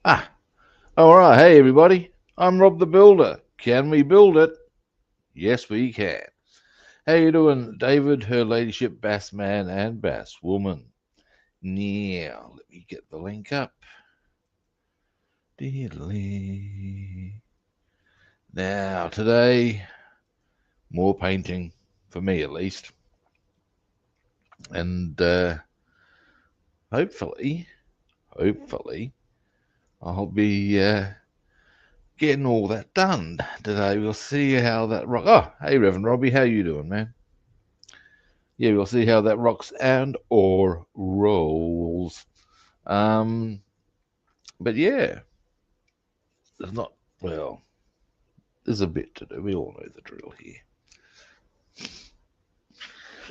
Ah, all right. Hey, everybody. I'm Rob the Builder. Can we build it? Yes, we can. How you doing, David, her ladyship, Bassman, and Basswoman? Now, let me get the link up. Diddly. Now, today, more painting, for me at least. And hopefully, I'll be getting all that done today. We'll see how that rock. Oh, hey, Reverend Robbie, how you doing, man? Yeah, we'll see how that rocks and or rolls. Um, but yeah, there's not. Well, there's a bit to do. We all know the drill here.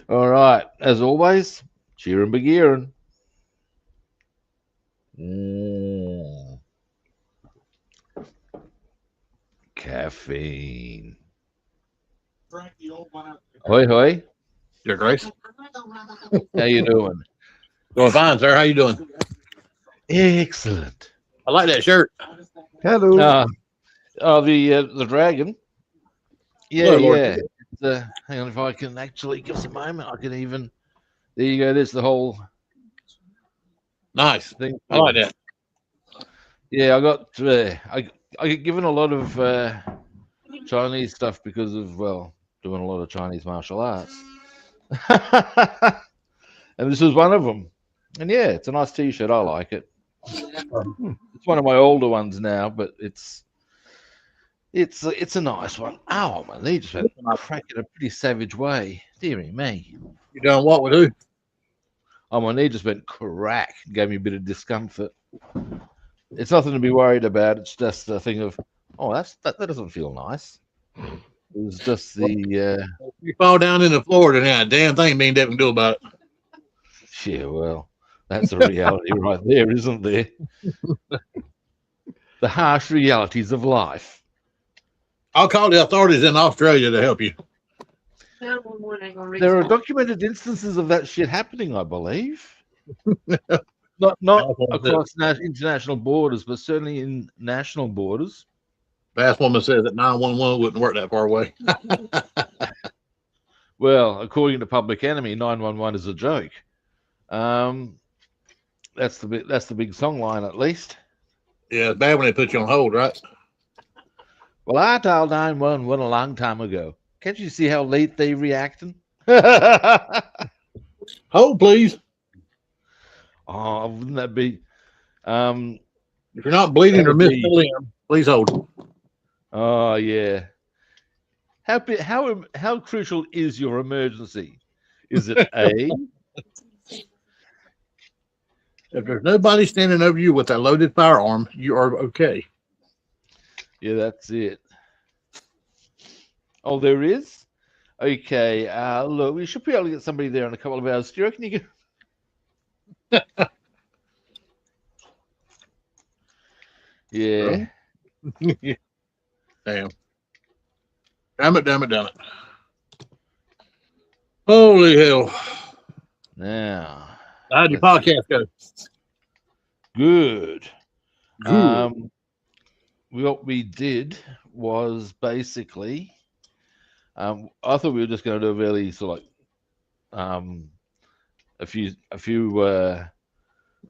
All right, as always, cheer and begearing. Mm, caffeine. Hoi hoi. Your Grace. How you doing? Doing fine, sir. How you doing? Excellent. I like that shirt. Hello. The dragon. Yeah, Good Lord. yeah. Hang on, if I can actually give us a moment, I can even. There you go. There's the whole Nice. thing. I like that. Yeah, I got. I get given a lot of Chinese stuff because of doing a lot of Chinese martial arts, and this is one of them. And yeah, it's a nice T-shirt. I like it. It's one of my older ones now, but it's a nice one. Ow, my knee just went crack in a pretty savage way. Dearie me. You done what with who? Oh, my knee just went crack. Gave me a bit of discomfort. It's nothing to be worried about. It's just a thing of, oh, that doesn't feel nice. It was just the You fall down in the floor, then a damn thing being able to do about it. yeah. Well, that's a reality right there, isn't there? The harsh realities of life. I'll call the authorities in Australia to help you. There are documented instances of that shit happening, I believe. Not across international borders, but certainly in national borders. Bass woman says that 911 wouldn't work that far away. Well, according to Public Enemy, 911 is a joke. That's the big song line, at least. Yeah, it's bad when they put you on hold, right? Well, I dialed 911 a long time ago. Can't you see how late they reacting? Hold, please. Oh, wouldn't that be? If you're not bleeding or That'd missing be- a limb, please hold. Oh yeah. How crucial is your emergency? Is it A? If there's nobody standing over you with a loaded firearm, you are okay. Yeah, that's it. Oh, there is? Okay, look, we should be able to get somebody there in a couple of hours. Do you reckon you can? Yeah. Damn. Damn it. Holy hell. Now, How'd your let's see. podcast go? Good. Good. What we did was basically, I thought we were just going to do a really sort of like a few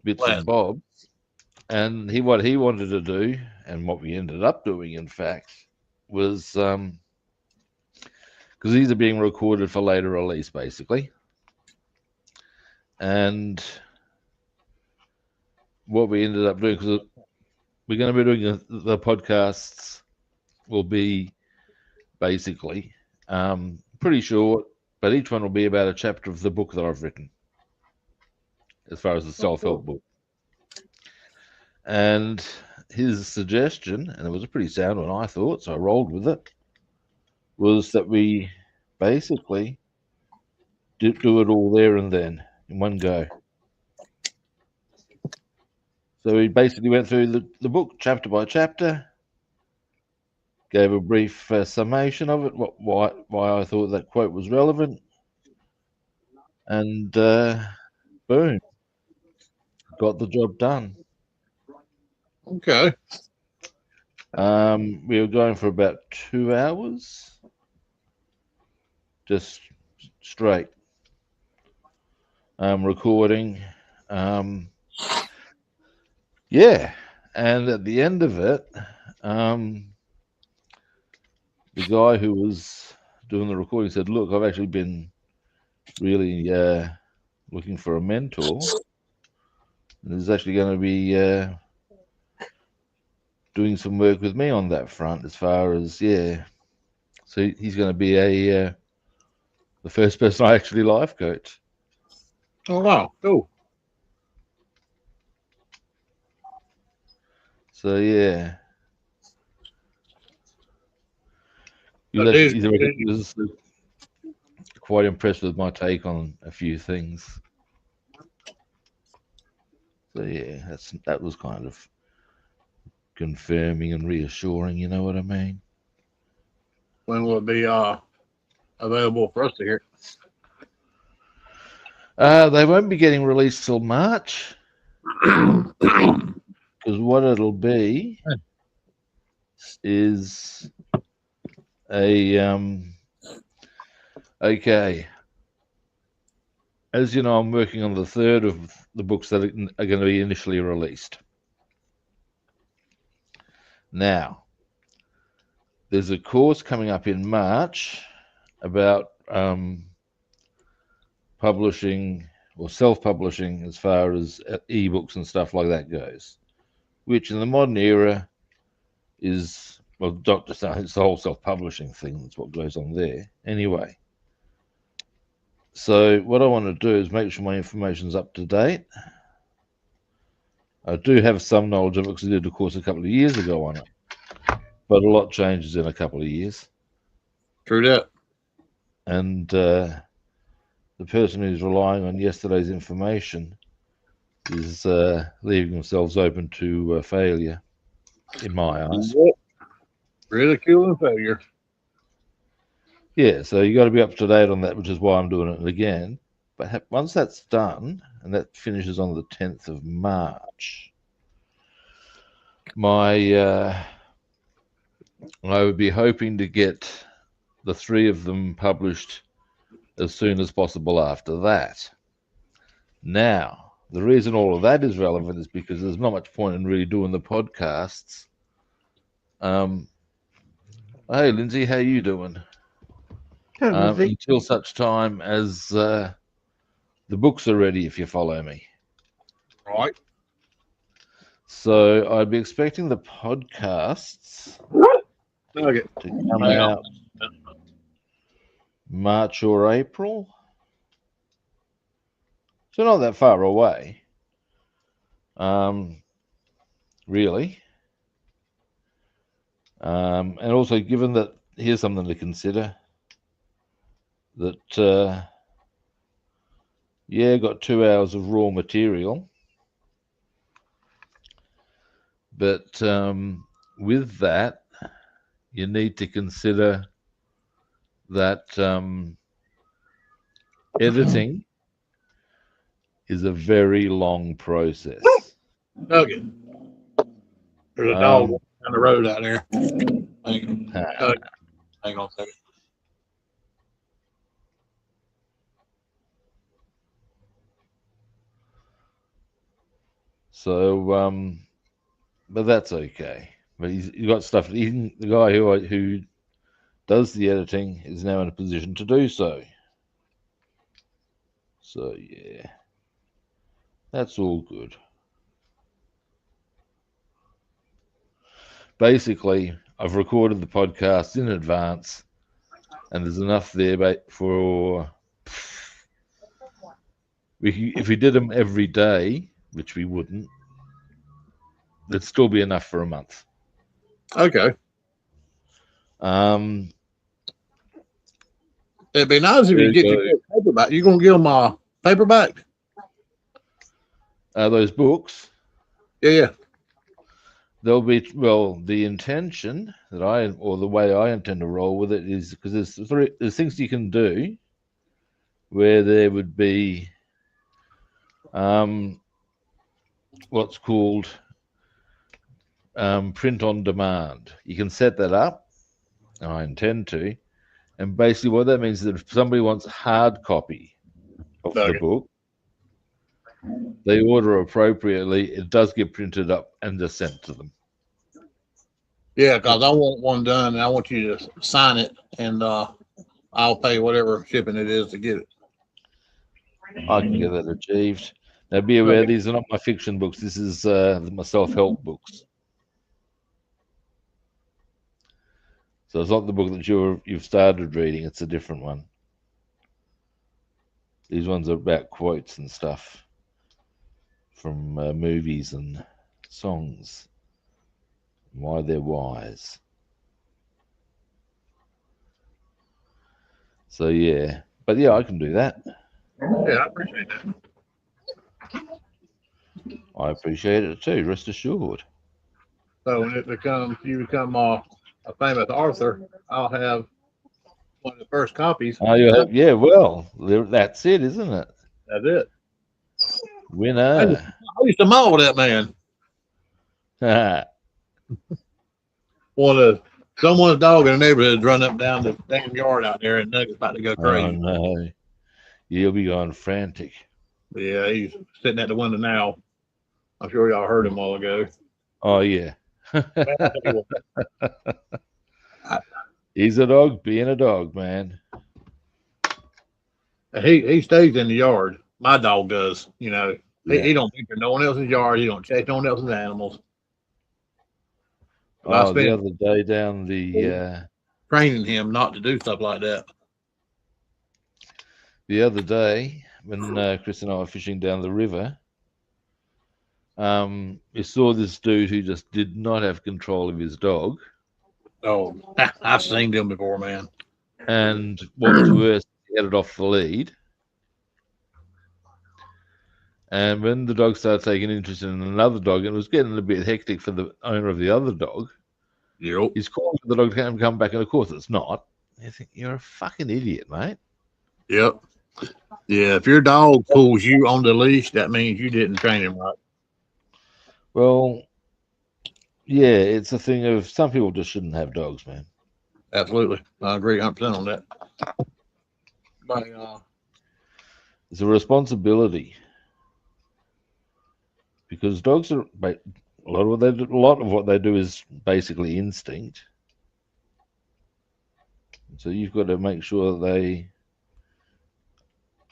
bits Plan. and bobs, and what he wanted to do, and what we ended up doing, in fact, was because these are being recorded for later release, basically, and what we ended up doing, because we're going to be doing the podcasts will be basically pretty short, but each one will be about a chapter of the book that I've written, as far as the self-help book. And his suggestion, and it was a pretty sound one, I thought, so I rolled with it, was that we basically do it all there and then in one go. So we basically went through the book chapter by chapter, gave a brief summation of it, why I thought that quote was relevant, and boom, got the job done. Okay. We were going for about 2 hours, just straight recording. Yeah, and at the end of it, the guy who was doing the recording said, "Look, I've actually been really looking for a mentor, and there's actually going to be doing some work with me on that front as far as So he's going to be the first person I actually life coach." Oh wow, cool. So yeah, he was So, dude, actually he was quite impressed with my take on a few things. So yeah, that was kind of confirming and reassuring. You know what I mean? when will it be available for us to hear? They won't be getting released till March because what it'll be is a okay. As you know, I'm working on the third of the books that are going to be initially released. Now, there's a course coming up in March about publishing or self-publishing as far as ebooks and stuff like that goes, which in the modern era is, well, Dr. Stone, it's the whole self-publishing thing. That's what goes on there. Anyway, so what I want to do is make sure my information's up to date. I do have some knowledge of it because I did a course a couple of years ago on it, but a lot changes in a couple of years. True that. And the person who's relying on yesterday's information is leaving themselves open to failure, in my eyes. Yep. Ridicule and failure. Yeah, so you got to be up to date on that, which is why I'm doing it again. But once that's done, and that finishes on the 10th of March, I would be hoping to get the 3 of them published as soon as possible after that. Now, the reason all of that is relevant is because there's not much point in really doing the podcasts. Hey, Lindsay, how you doing? Until such time as the books are ready, if you follow me. Right. So I'd be expecting the podcasts Okay. to come out March or April. So not that far away. Really. And also, given that, here's something to consider, that got 2 hours of raw material, but with that, you need to consider that editing is a very long process. Okay. There's a dog down the road out there. Hang on a second. So, but that's okay. But he's got stuff. Even the guy who does the editing is now in a position to do so. So yeah, that's all good. Basically, I've recorded the podcast in advance, and there's enough there for if we did them every day, which we wouldn't, there'd still be enough for a month. Okay. It'd be nice if you get your paperback. You gonna give them a paperback? Those books? Yeah. There'll be, the intention that the way I intend to roll with it is because there's things you can do where there would be what's called print on demand. You can set that up. I intend to. And basically what that means is that if somebody wants a hard copy of the book, they order appropriately. It does get printed up and just sent to them. Yeah, because I want one done, and I want you to sign it, and I'll pay whatever shipping it is to get it. I can get that achieved. Now, be aware, these are not my fiction books. This is my self-help books. So it's not the book that you've started reading. It's a different one. These ones are about quotes and stuff from movies and songs. Why they're wise. So yeah, but yeah, I can do that. Yeah, I appreciate that. I appreciate it too. Rest assured. So when you become a famous author, I'll have one of the first copies. Oh, yeah. Well, that's it, isn't it? That's it. Winner. I used to mow that man. Someone's dog in the neighborhood run up down the damn yard out there, and Nugget's about to go crazy. Oh no, you'll be going frantic. Yeah, he's sitting at the window now. I'm sure y'all heard him a while ago. Oh yeah. He's a dog, being a dog, man. He stays in the yard. My dog does. You know, he don't enter no one else's yard. He don't chase no one else's animals. Oh, the other day down the training him not to do stuff like that. The other day when Chris and I were fishing down the river, we saw this dude who just did not have control of his dog. Oh, I've seen them before, man. And what was worse, he had it off the lead. And when the dog started taking interest in another dog, and it was getting a bit hectic for the owner of the other dog, he's calling for the dog to come back, and of course it's not. You think, you're a fucking idiot, mate. Yep. Yeah, if your dog pulls you on the leash, that means you didn't train him right. Well, yeah, it's a thing of some people just shouldn't have dogs, man. Absolutely. I agree 100% on that. But, it's a responsibility. Because dogs are a lot of what they do is basically instinct. So you've got to make sure that they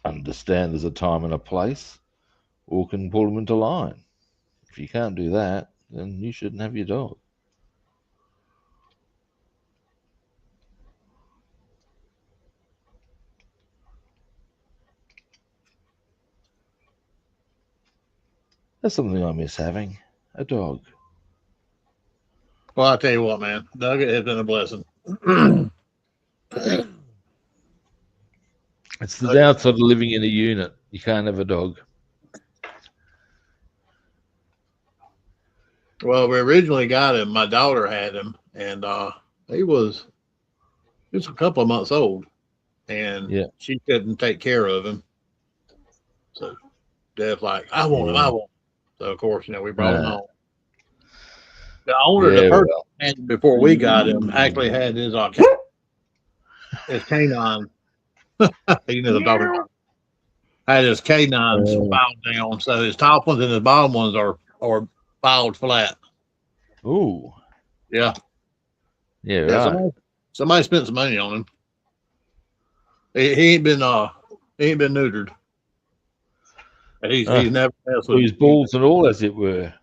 understand there's a time and a place, or can pull them into line. If you can't do that, then you shouldn't have your dog. That's something I miss having, a dog. Well, I'll tell you what, man. Nugget has been a blessing. It's the downside of living in a unit. You can't have a dog. Well, we originally got him. My daughter had him, and he was just a couple of months old, and she couldn't take care of him. So Dad's like, I want him. I want him. So, of course, we brought him home. The owner, the person before we got him, actually had his canine. You know the dog had his canines filed down, so his top ones and his bottom ones are filed flat. Ooh, yeah. Right. Somebody spent some money on him. He ain't been neutered. He's never. So he's balls and all, as it were.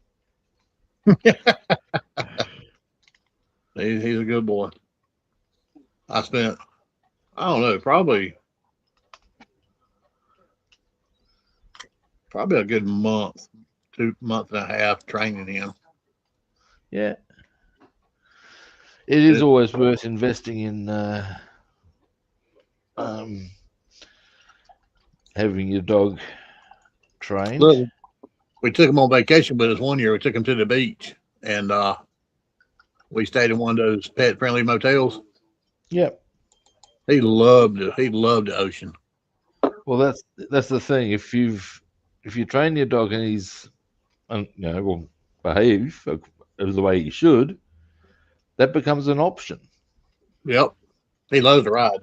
He's a good boy. I spent, I don't know, probably a good month, 2 months and a half training him. Yeah. It is always worth investing in having your dog trained. Look, we took him on vacation with us one year. We took him to the beach, and we stayed in one of those pet-friendly motels. Yep. He loved it. He loved the ocean. Well, that's the thing. If you train your dog and he's, will behave the way he should, that becomes an option. Yep. He loves to ride.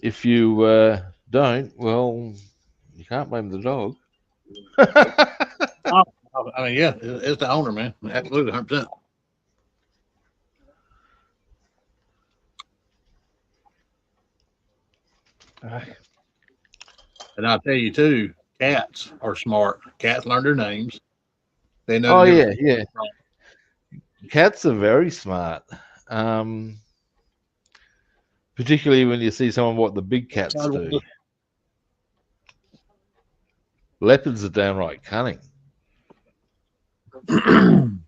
If you don't, well, you can't blame the dog. Oh, I mean, yeah, it's the owner, man. Absolutely, 100%. And I'll tell you too, cats are smart. Cats learn their names. They know Oh the yeah, difference. yeah. Cats are very smart, particularly when you see some of what the big cats do. Leopards are downright cunning. You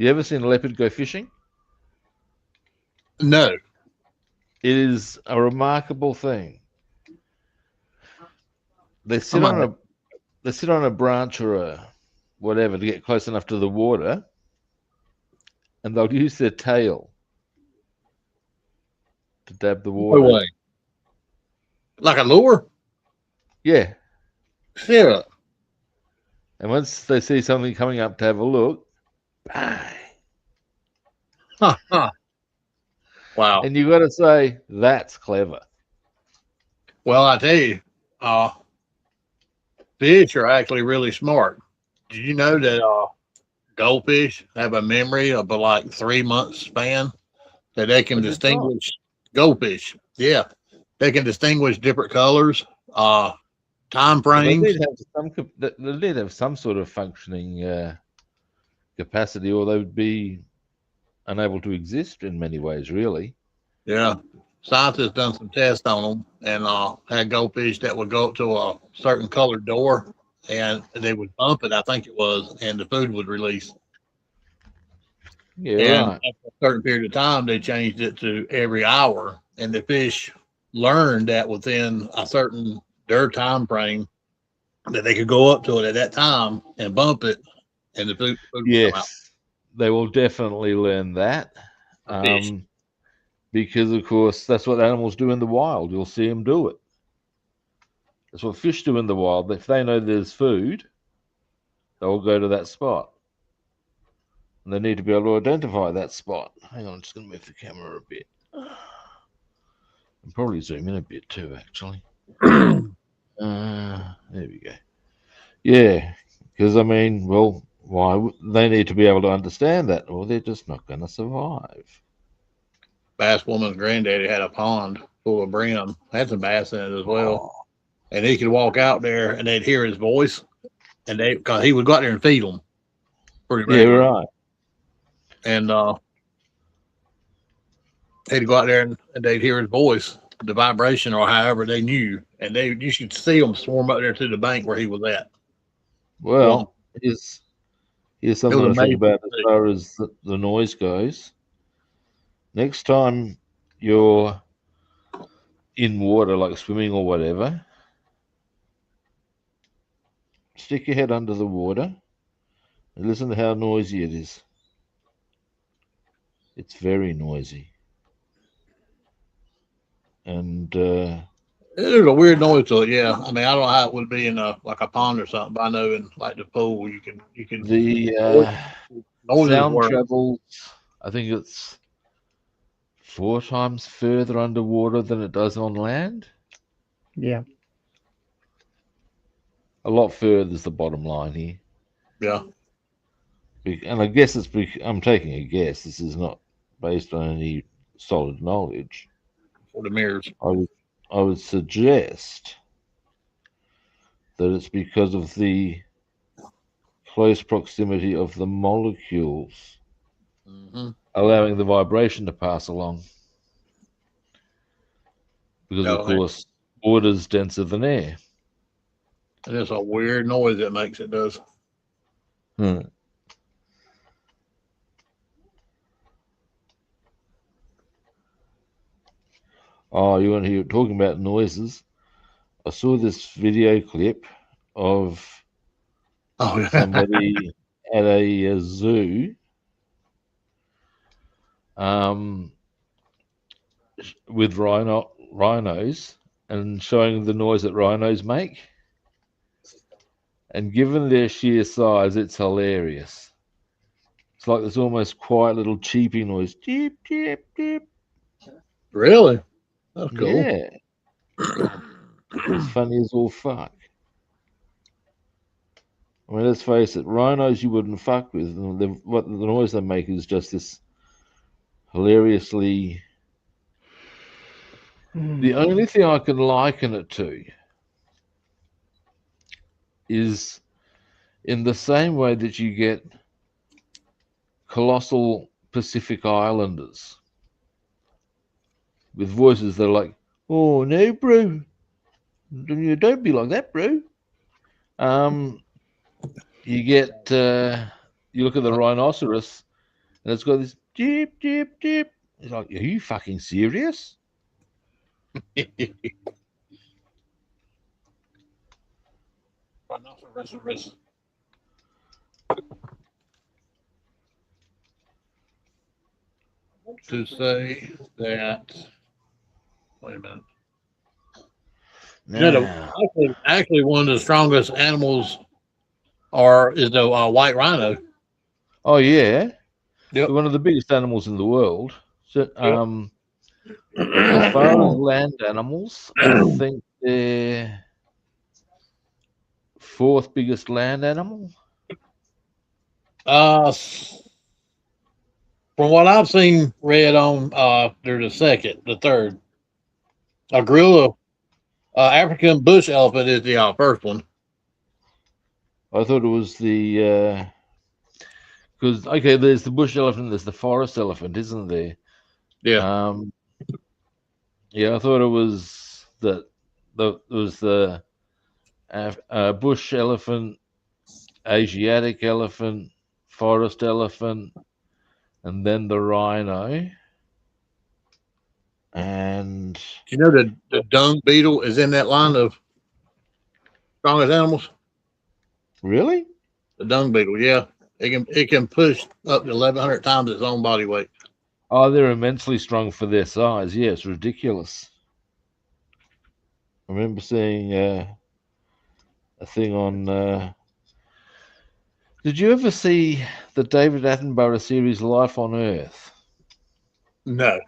ever seen a leopard go fishing? No. It is a remarkable thing. They sit on a branch or a whatever to get close enough to the water, and they'll use their tail to dab the water. No way. Like a lure? Yeah. Yeah. And once they see something coming up to have a look, bang. Wow. And you got to say, that's clever. Well, I tell you, fish are actually really smart. Did you know that goldfish have a memory of a like 3 month span that they can distinguish? Goldfish, yeah, they can distinguish different colors, time frames. They did have some sort of functioning capacity, or they would be unable to exist in many ways, really. Yeah, scientists done some tests on them and had goldfish that would go up to a certain colored door and they would bump it, I think it was, and the food would release. Yeah, And right. after a certain period of time, they changed it to every hour, and the fish learned that within a certain their time frame that they could go up to it at that time and bump it, and the food would come out. Yes, they will definitely learn that. Because, of course, that's what animals do in the wild. You'll see them do it. That's what fish do in the wild. If they know there's food, they'll go to that spot. And they need to be able to identify that spot. Hang on, I'm just going to move the camera a bit. And probably zoom in a bit too, actually. There we go. Yeah, because, I mean, well, why? They need to be able to understand that, or they're just not going to survive. Bass Woman's granddaddy had a pond full of brim, had some bass in it as well. Oh. And he could walk out there and they'd hear his voice, and because he would go out there and feed them pretty regularly. Yeah, right. And they'd go out there and they'd hear his voice, the vibration, or however they knew, and you should see them swarm up there to the bank where he was at. Well, here's something to think about as far as the noise goes. Next time you're in water, like swimming or whatever, stick your head under the water and listen to how noisy it is. It's very noisy. And there's a weird noise to it, yeah. I mean, I don't know how it would be in like a pond or something, but I know in like the pool you can the sound travels. I think it's 4 times further underwater than it does on land. Yeah. A lot further is the bottom line here. Yeah. And I guess I'm taking a guess. This is not based on any solid knowledge. For the mirrors. I would suggest that it's because of the close proximity of the molecules, allowing the vibration to pass along. Because, of course, water's denser than air. And it's a weird noise it makes, it does. Oh, you want to hear talking about noises? I saw this video clip of somebody at a zoo with rhinos and showing the noise that rhinos make. And given their sheer size, it's hilarious. It's like this almost quiet little cheeping noise. Cheep, cheep, cheep. Really? That's cool. Yeah. It's funny as all fuck. I mean, let's face it, rhinos you wouldn't fuck with. What the noise they make is just this hilariously. The only thing I can liken it to is in the same way that you get colossal Pacific Islanders with voices that are like, "Oh no, bro, don't be like that, bro." You get you look at the rhinoceros, and it's got this jeep, jeep, jeep. It's like, are you fucking serious? Rhinoceros. To say that. Wait a minute. Now, Actually, one of the strongest animals is the white rhino. oh yeah, Yep. one of the biggest animals in the world. So, Yep. as far as land animals, I think they're fourth biggest land animal. From what I've seen read on, they're the third. A gorilla, African bush elephant is the first one. I thought it was the because okay, there's the bush elephant, there's the forest elephant, isn't there? Yeah. Yeah, I thought it was the bush elephant, Asiatic elephant, forest elephant, and then the rhino. And you know the dung beetle is in that line of strongest animals. Really? The dung beetle, yeah, it can push up to 1,100 times its own body weight. Oh, they're immensely strong for their size. Yeah, it's ridiculous. I remember seeing a thing on. Did you ever see the David Attenborough series Life on Earth? No.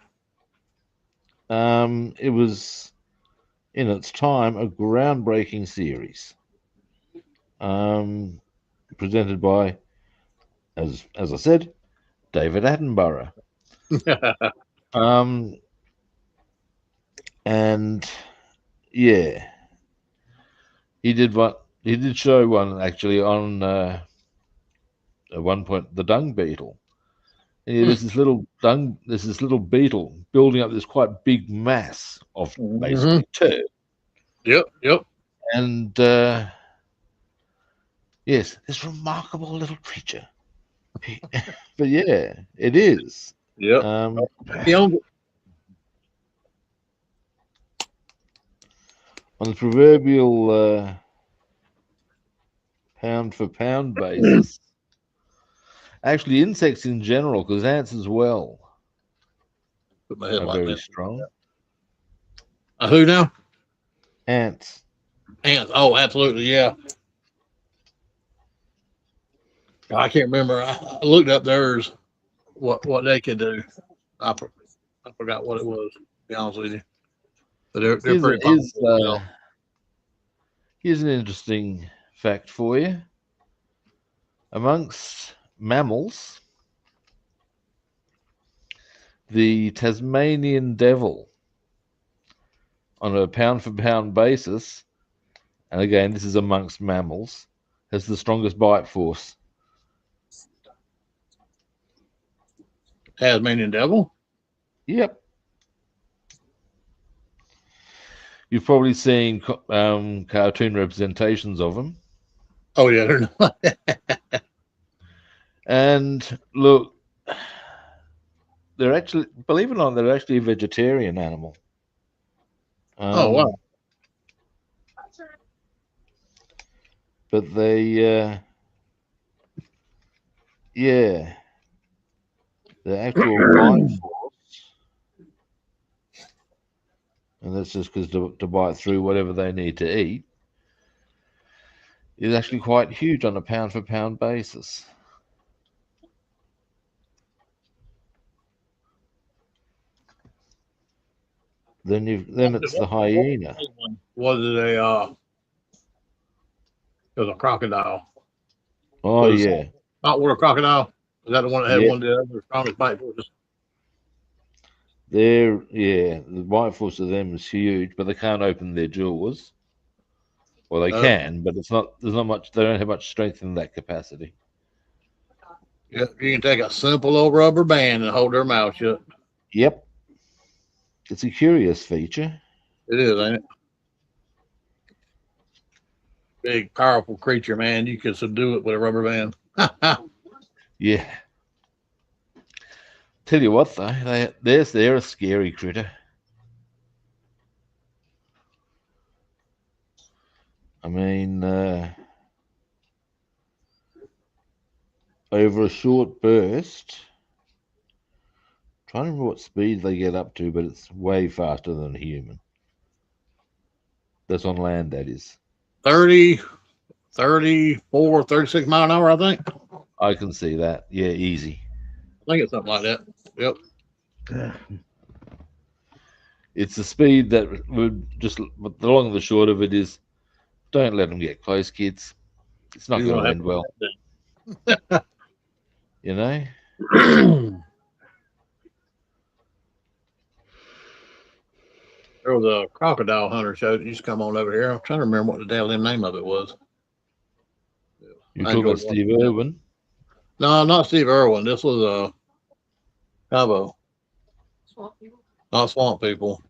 It was in its time a groundbreaking series. Presented by, as I said, David Attenborough. And yeah, he did show one actually on at one point, the dung beetle. And yeah, there's this little beetle building up this quite big mass of basically turd. Yep. And yes, this remarkable little creature. But yeah, it is. Yep. On the proverbial pound for pound basis, actually insects in general, because ants as well, are very strong. Who now? Ants. Ants. Oh, absolutely, yeah. I can't remember. I looked up theirs, what they could do. I forgot what it was. To be honest with you, but they're pretty popular. Here's an interesting fact for you. Amongst mammals, the Tasmanian devil, on a pound for pound basis, and again, this is amongst mammals, has the strongest bite force. Tasmanian devil? Yep. You've probably seen cartoon representations of them. Oh, yeah, they're not. And look, they're actually, believe it or not, they're actually a vegetarian animal. Oh, wow. But they, yeah, the actual bite force, and that's just because to bite through whatever they need to eat, is actually quite huge on a pound for pound basis. then it's the hyena. Was it a it was a crocodile? Oh yeah, saltwater crocodile. Is that the one that had yep. one of the other strongest bite forces? The bite force of them is huge, but they can't open their jaws. Well, they can, but it's not. There's not much. They don't have much strength in that capacity. Yeah, you can take a simple old rubber band and hold their mouth shut. Yep, it's a curious feature. It is, ain't it? Big, powerful creature, man. You can subdue it with a rubber band. Yeah. Tell you what, though, they're a scary critter. I mean, over a short burst, I'm trying to remember what speed they get up to, but it's way faster than a human. That's on land, that is. 30, 34, 36 mile an hour, I think. I can see that. Yeah, easy. I think it's something like that. Yep. It's the speed that would just, but the long and the short of it is, don't let them get close, kids. It's not going to end well. You know? There was a crocodile hunter show that used to come on over here. I'm trying to remember what the damn name of it was. You're talking about Steve Irwin? No, not Steve Irwin. This was a kind of a not swamp people.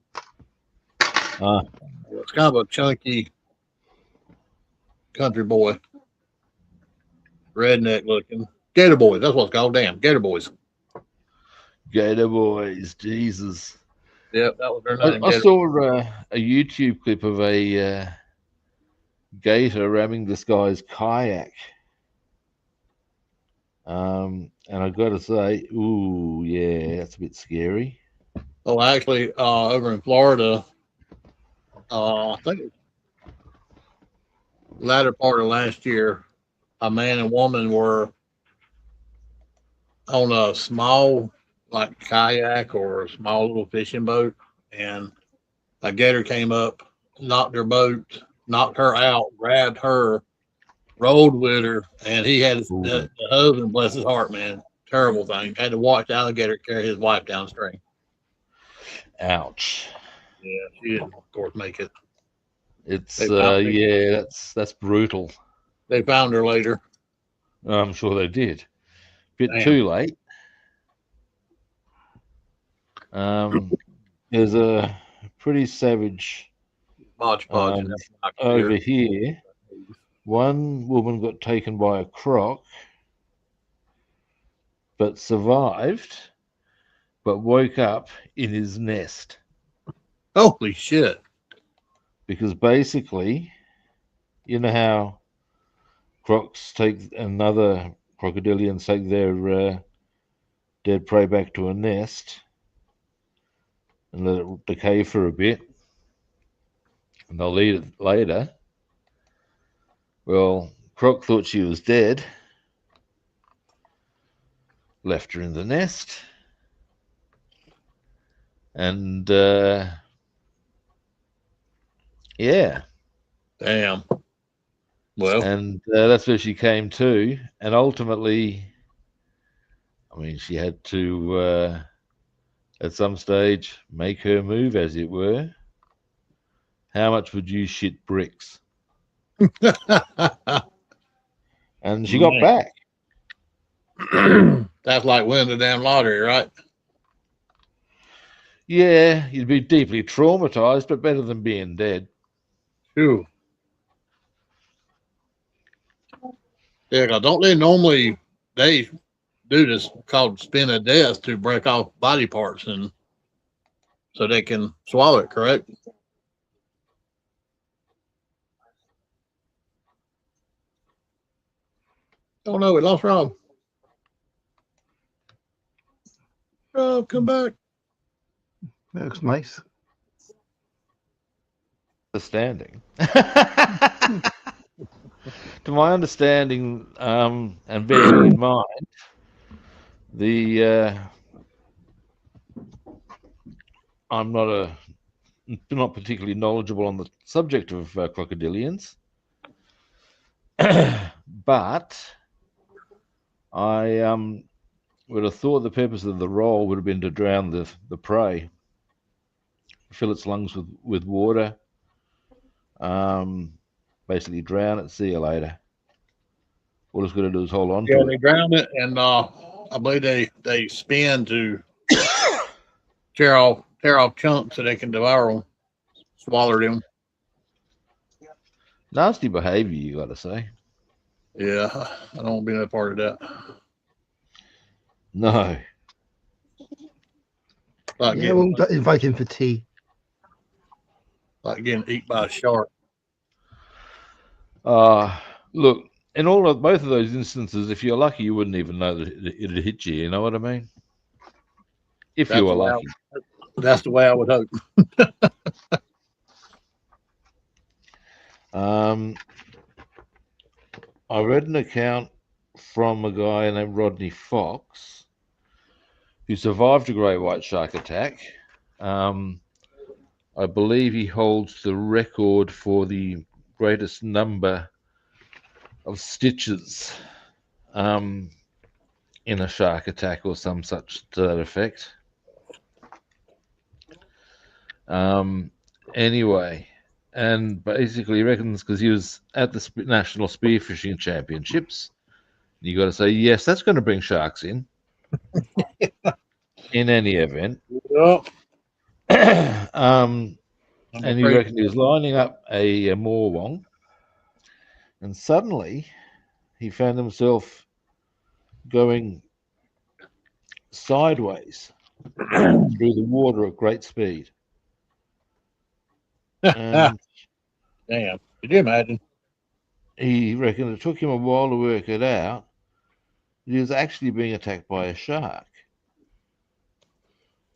It's kind of a chunky country boy, redneck looking. Gator Boys. That's what it's called. Damn, Gator Boys. Gator Boys, Jesus. Yep, that was their name. I saw a YouTube clip of a gator ramming this guy's kayak. And I got to say, ooh, yeah, that's a bit scary. Oh, actually, over in Florida, I think latter part of last year, a man and woman were on a small, like kayak or a small little fishing boat, and a gator came up, knocked their boat, knocked her out, grabbed her, rolled with her, and he had the husband, bless his heart, man, terrible thing. Had to watch the alligator carry his wife downstream. Ouch. Yeah, she didn't, of course, make it. It's yeah, that's brutal. They found her later. I'm sure they did. Bit too late. There's a pretty savage over here. One woman got taken by a croc, but survived, but woke up in his nest. Holy shit. Because basically, you know how crocs take another crocodilians take their dead prey back to a nest and let it decay for a bit, and they'll eat it later. Well, Croc thought she was dead, left her in the nest, and yeah. Damn. Well, and that's where she came to, and ultimately, I mean, she had to, at some stage, make her move, as it were. How much would you shit bricks? And she got back. That's like winning the damn lottery, right? Yeah, you'd be deeply traumatized, but better than being dead. Phew. Yeah, don't they normally they do this called spin of death to break off body parts and so they can swallow it, correct? Oh no, we lost Rob. Rob, come back. That looks nice. Understanding. To my understanding, and bearing in mind, I'm not a not particularly knowledgeable on the subject of crocodilians, but I would have thought the purpose of the roll would have been to drown the prey, fill its lungs with water, basically drown it, see you later. All it's going to do is hold on to it. They drown it, and I believe they spin to tear off chunks so they can devour them, swallow them. Nasty behavior, you got to say. Yeah, I don't want to be a part of that. No. Like I won't invite him for tea. Like getting eaten by a shark. Look, in both of those instances, if you're lucky, you wouldn't even know that it had hit you. You know what I mean? If you were lucky. That's the way I would hope. I read an account from a guy named Rodney Fox who survived a great white shark attack. I believe he holds the record for the greatest number of stitches in a shark attack or some such to that effect. Anyway, and basically reckons because he was at the National Spearfishing Championships, you got to say, yes, that's going to bring sharks in. In any event. Yep. And he reckoned he was lining up a morwong, and suddenly he found himself going sideways through the water at great speed. And damn, could you imagine? He reckoned it took him a while to work it out. He was actually being attacked by a shark.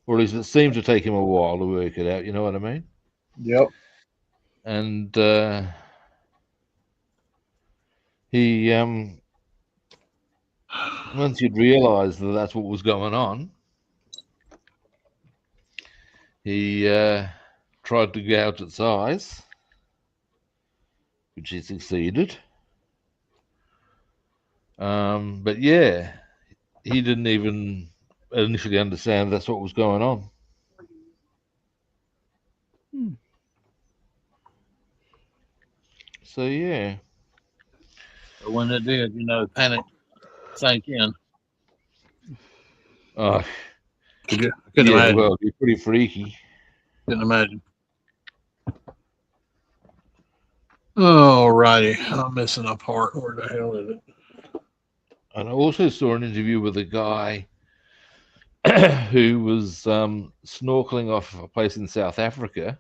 Or at least it seemed to take him a while to work it out, you know what I mean? Yep. And he, once he'd realised that that's what was going on, he tried to gouge its eyes, which he succeeded. But yeah, he didn't even initially understand that's what was going on. So yeah. But when it did, panic sank in. Oh, couldn't imagine. Well, it'd be pretty freaky. Couldn't imagine. All righty, I'm missing a part. Where the hell is it? And I also saw an interview with a guy who was snorkeling off a place in South Africa.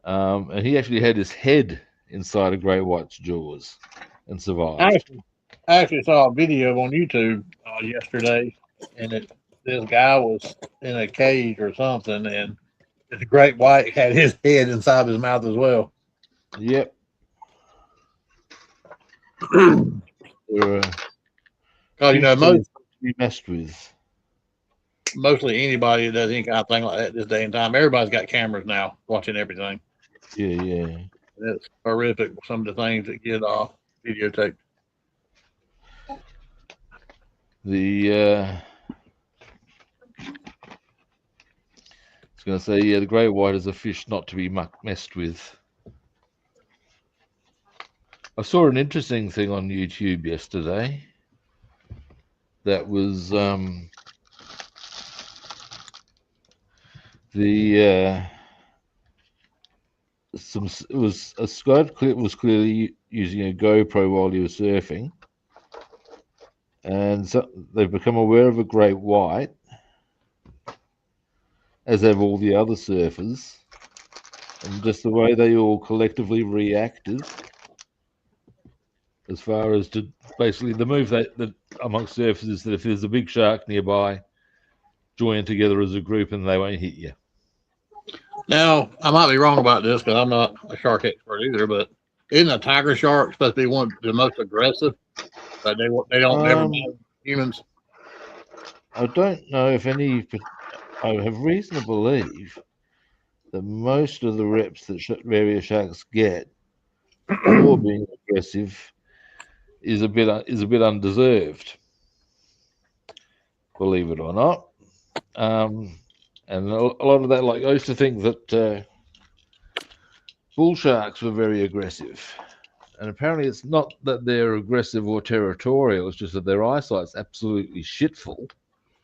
And he actually had his head inside a great white's jaws and survived. I actually saw a video on YouTube yesterday, and this guy was in a cage or something, and this great white had his head inside his mouth as well. Yep. Most be messed with. Mostly anybody that does any kind of thing like that this day and time. Everybody's got cameras now watching everything. Yeah. It's horrific. Some of the things that get videotaped. I was going to say, the great white is a fish not to be messed with. I saw an interesting thing on YouTube yesterday that was a Scott clip was clearly using a GoPro while he was surfing, and so they've become aware of a great white, as have all the other surfers, and just the way they all collectively reacted, as far as to basically the move that amongst surfers is that if there's a big shark nearby, join together as a group and they won't hit you. Now, I might be wrong about this because I'm not a shark expert either, but isn't a tiger shark supposed to be one of the most aggressive? But they don't never know humans. I don't know if any. I have reason to believe that most of the reps that various sharks get for being aggressive is a bit undeserved, believe it or not. And a lot of that, like I used to think that bull sharks were very aggressive, and apparently it's not that they're aggressive or territorial; it's just that their eyesight's absolutely shitful.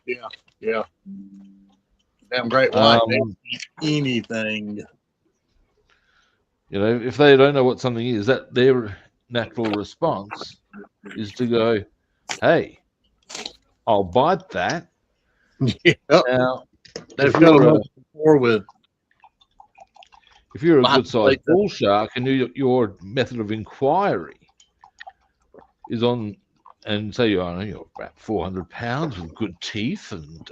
Yeah, yeah. Damn great white, they don't eat anything. You know, if they don't know what something is, that their natural response is to go, "Hey, I'll bite that." Yep. Now, They've if got you're them a up before with good sized like bull shark and your method of inquiry is on, and say you're about 400 pounds with good teeth, and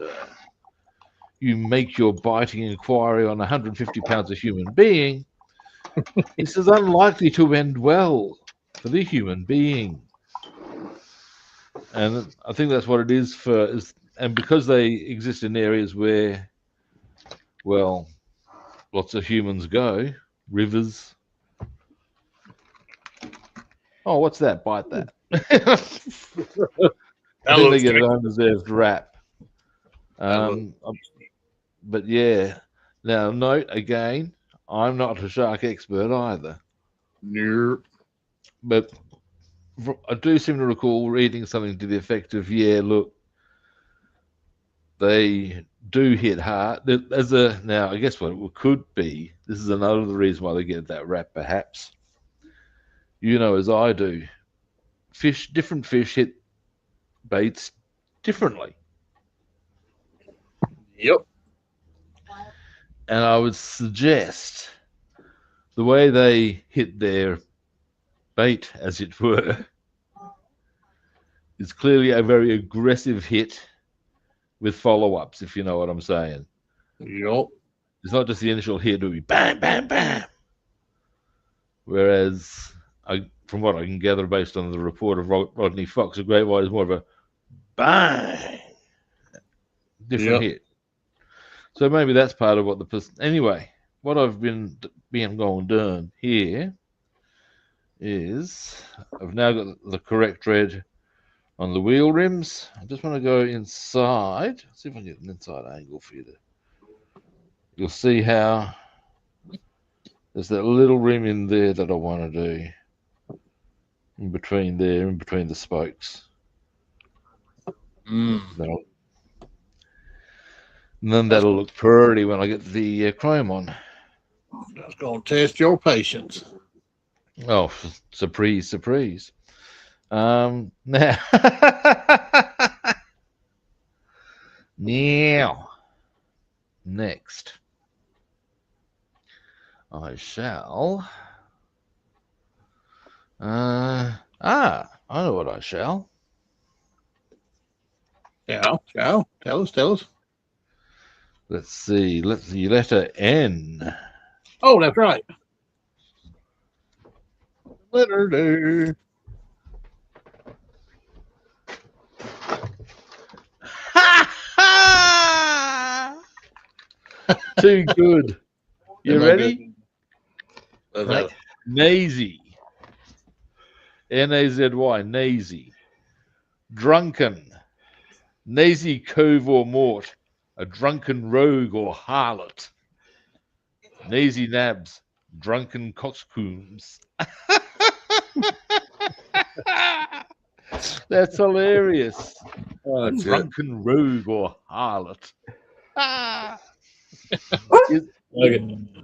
you make your biting inquiry on 150 pounds of human being, this is unlikely to end well for the human being. And I think that's what it is and because they exist in areas where, well, lots of humans go, rivers. Oh, what's that? Bite that. I that think they looks get an tasty. undeserved rap. That looks But yeah, now note again, I'm not a shark expert either, near. but I do seem to recall reading something to the effect of, yeah, look, they do hit hard. Now, I guess what it could be, this is another reason why they get that rap, perhaps. You know, as I do, different fish hit baits differently. Yep. And I would suggest the way they hit their bait, as it were, is clearly a very aggressive hit with follow-ups, if you know what I'm saying. Yep. It's not just the initial hit, it'll be bam, bam, bam. Whereas, from what I can gather based on the report of Rodney Fox, a great white is more of a bang, different Yep. hit. So maybe that's part of what the person. Anyway, what I've been going done here is I've now got the correct thread on the wheel rims. I just want to go inside. See if I can get an inside angle for you. You'll see how there's that little rim in there that I want to do in between there, in between the spokes. Mm. And then that'll look pretty when I get the chrome on. That's going to test your patience. Oh, surprise, surprise. Now, now, next, I shall. I know what I shall. Yeah. Yeah. Tell us. Let's see. Let's see. Letter N. Oh, that's right. Letter day. Too good. You Am I ready? good? Right. Nazy. Nazy. Nazy. Drunken. Nazy cove or mort. A drunken rogue or harlot. Nazy nabs. Drunken coxcombs. That's hilarious. Oh, A that's drunken rogue or harlot.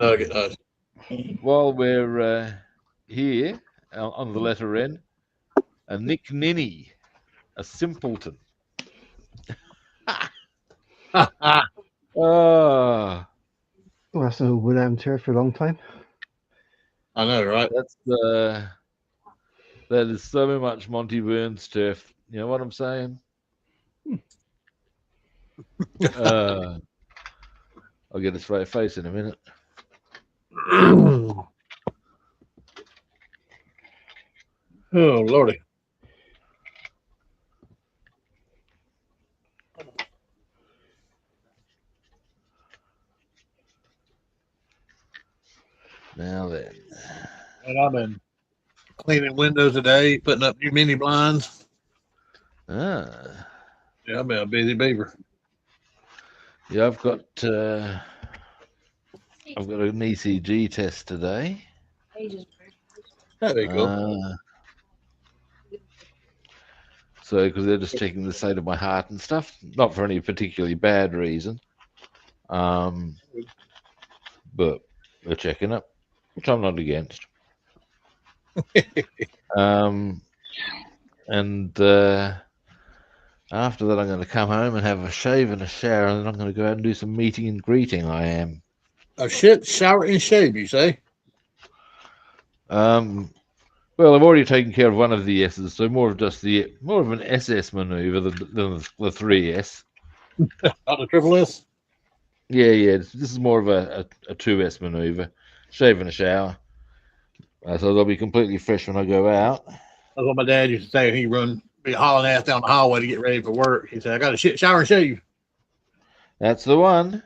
Nugget. While we're here on the letter N, a Nick Ninny, a simpleton. Well, that's a wood amateur for a long time. I know, right? That is so much Monty Burns turf. You know what I'm saying? I'll get a straight face in a minute. Oh, Lordy. Now then. And I've been cleaning windows today, putting up new mini blinds. Ah. Yeah, I've been a busy beaver. Yeah, I've got an ECG test today. That'd be cool. So, because they're just checking the state of my heart and stuff, not for any particularly bad reason. But they're checking it, which I'm not against. And after that, I'm going to come home and have a shave and a shower, and then I'm going to go out and do some meeting and greeting. I am. Oh shit! Shower and shave, you say? Well, I've already taken care of one of the S's, so more of an SS maneuver than the 3S. Not the triple S. Yeah. This is more of a 2S maneuver. Shave and a shower. So they'll be completely fresh when I go out. That's what my dad used to say. He be hauling ass down the hallway to get ready for work. He said, "I got to shower and shave." That's the one.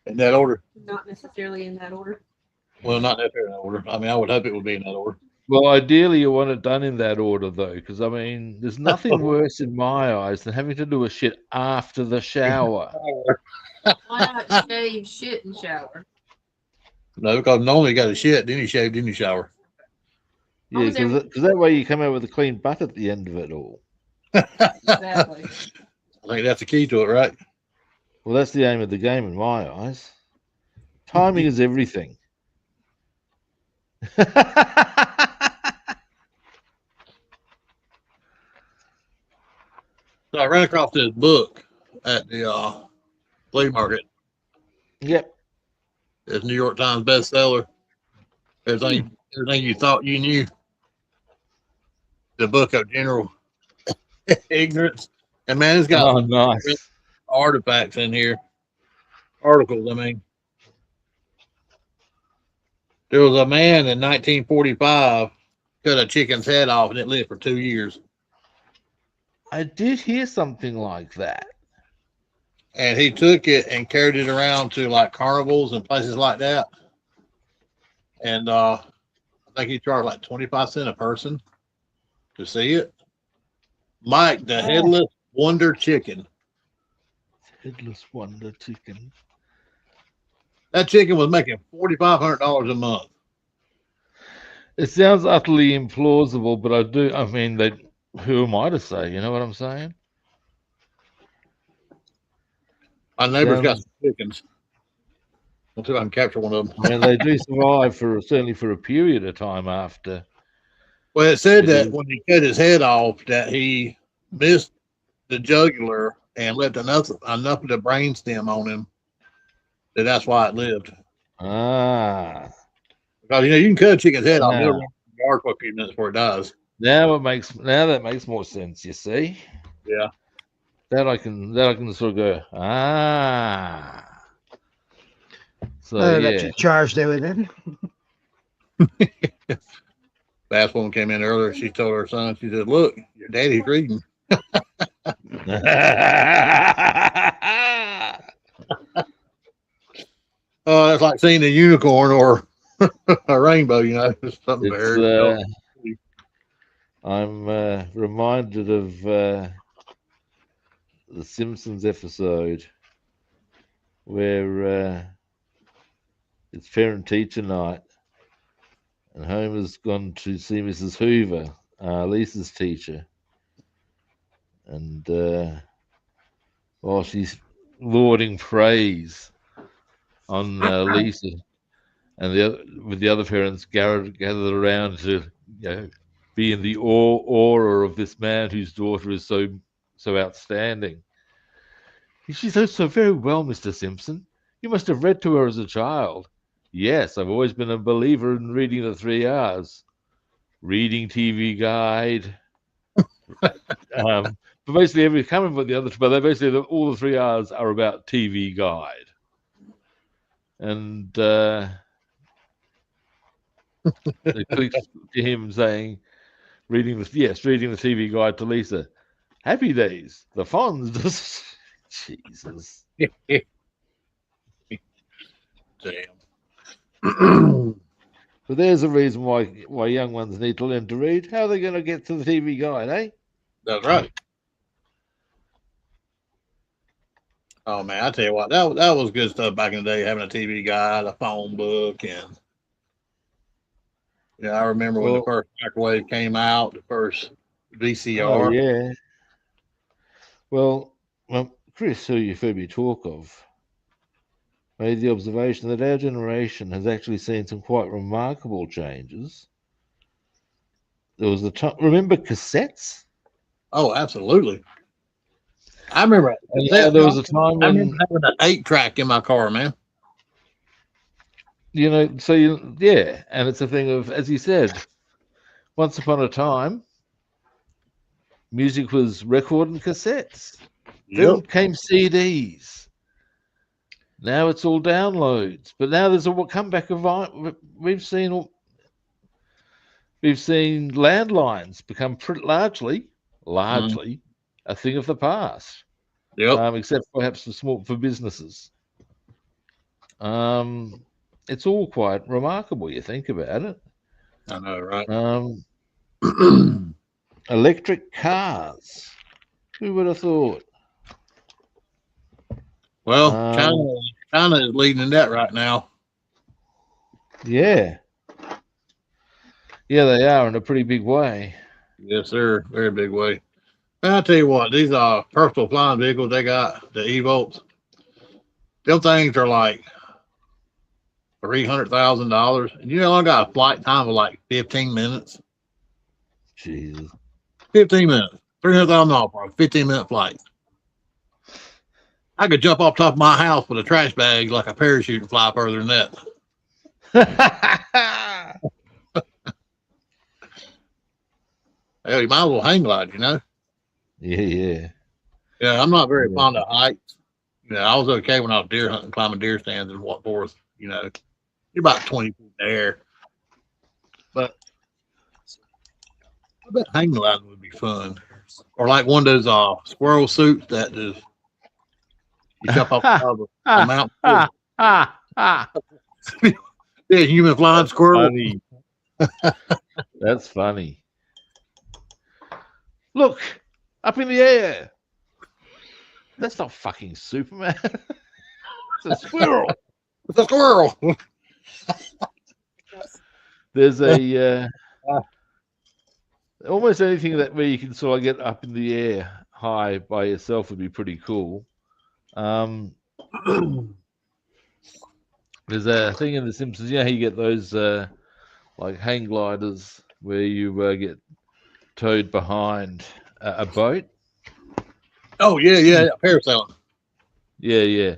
In that order. Not necessarily in that order. Well, not necessarily in that order. I mean, I would hope it would be in that order. Well, ideally, you want it done in that order, though, because, I mean, there's nothing worse in my eyes than having to do a shit after the shower. Why not shave, shit, and shower? No, because normally you got to shit, then you shave, then you shower. Yeah, because that way you come out with a clean butt at the end of it all. Exactly. I think that's the key to it, right? Well, that's the aim of the game in my eyes. Timing is everything. So I ran across this book at the flea market. Yep. It's New York Times bestseller. Everything you thought you knew. The book of general ignorance. And man, it's got nice artifacts in here. Articles, I mean. There was a man in 1945 cut a chicken's head off and it lived for 2 years. I did hear something like that. And he took it and carried it around to like carnivals and places like that. And I think he charged like 25 cents a person to see it. Mike, the headless wonder chicken. Headless wonder chicken. That chicken was making $4,500 a month. It sounds utterly implausible, but I mean, who am I to say? You know what I'm saying? My neighbor's got some chickens. I'll see if I can capture one of them. I mean, they do survive certainly for a period of time after. Well, it said that when he cut his head off, that he missed the jugular and left enough of the brain stem on him. That's why it lived. Because you can cut a chicken's head off. It'll run in the yard for a few minutes before it dies. Now that makes more sense. You see? Yeah. That I can sort of go. So electric charge there with then. Bassman came in earlier. She told her son, she said, "Look, your daddy's reading." Oh, that's like seeing a unicorn or a rainbow, you know. It's something very I'm reminded of the Simpsons episode where it's parent-teacher night, and Homer's gone to see Mrs. Hoover, Lisa's teacher, and while she's lauding praise on Lisa, and with the other parents gathered around to be in the aura of this man whose daughter is so outstanding. She says so very well, Mr. Simpson. You must have read to her as a child. Yes, I've always been a believer in reading the 3 R's. Reading, TV guide. But basically, every coming with the other, but they basically all the 3 R's are about TV guide. And it clicks to him saying, reading the TV guide to Lisa. Happy Days, the Fonz. Jesus. Damn. But there's a reason why young ones need to learn to read. How are they going to get to the TV guide, eh? That's right. Oh man, I tell you what, that was good stuff back in the day. Having a TV guide, a phone book, and yeah, I remember when the first microwave came out, the first VCR. Oh yeah. Well, Chris, who you've heard me talk of, made the observation that our generation has actually seen some quite remarkable changes. There was the time. Remember cassettes? Oh, absolutely. I remember. Yeah, there was a time when I remember having an 8-track in my car, man. You know, so yeah, and it's a thing of, as you said, once upon a time, music was record and cassettes. Then came CDs. Now it's all downloads. But now there's a comeback of we've seen landlines become largely a thing of the past. Yep. Except perhaps for businesses. It's all quite remarkable. You think about it. I know, right? Electric cars. Who would have thought? Well, China is leading in that right now. Yeah. Yeah, they are in a pretty big way. Yes, sir. Very big way. And I'll tell you what, these are personal flying vehicles they got, the E-Volts. Them things are like $300,000. And you know, I got a flight time of like 15 minutes. Jesus. 15 minutes. $300,000 for a 15-minute flight. I could jump off top of my house with a trash bag like a parachute and fly further than that. Hell, you might as well hang glide, you know? Yeah. Yeah, I'm not very fond of heights. You know, I was okay when I was deer hunting, climbing deer stands and what forth. You know, you're about 20 feet in the air. But I bet hang gliding would be fun. Or like one of those squirrel suits that just you jump off the top of a mountain. Yeah, human flying squirrel. Funny. That's funny. Look, up in the air. That's not fucking Superman. It's a squirrel. It's a squirrel. There's a almost anything where you can sort of get up in the air high by yourself would be pretty cool. There's a thing in The Simpsons. You know how you get those like hang gliders where you get towed behind a boat. Oh yeah, parasailing. Yeah.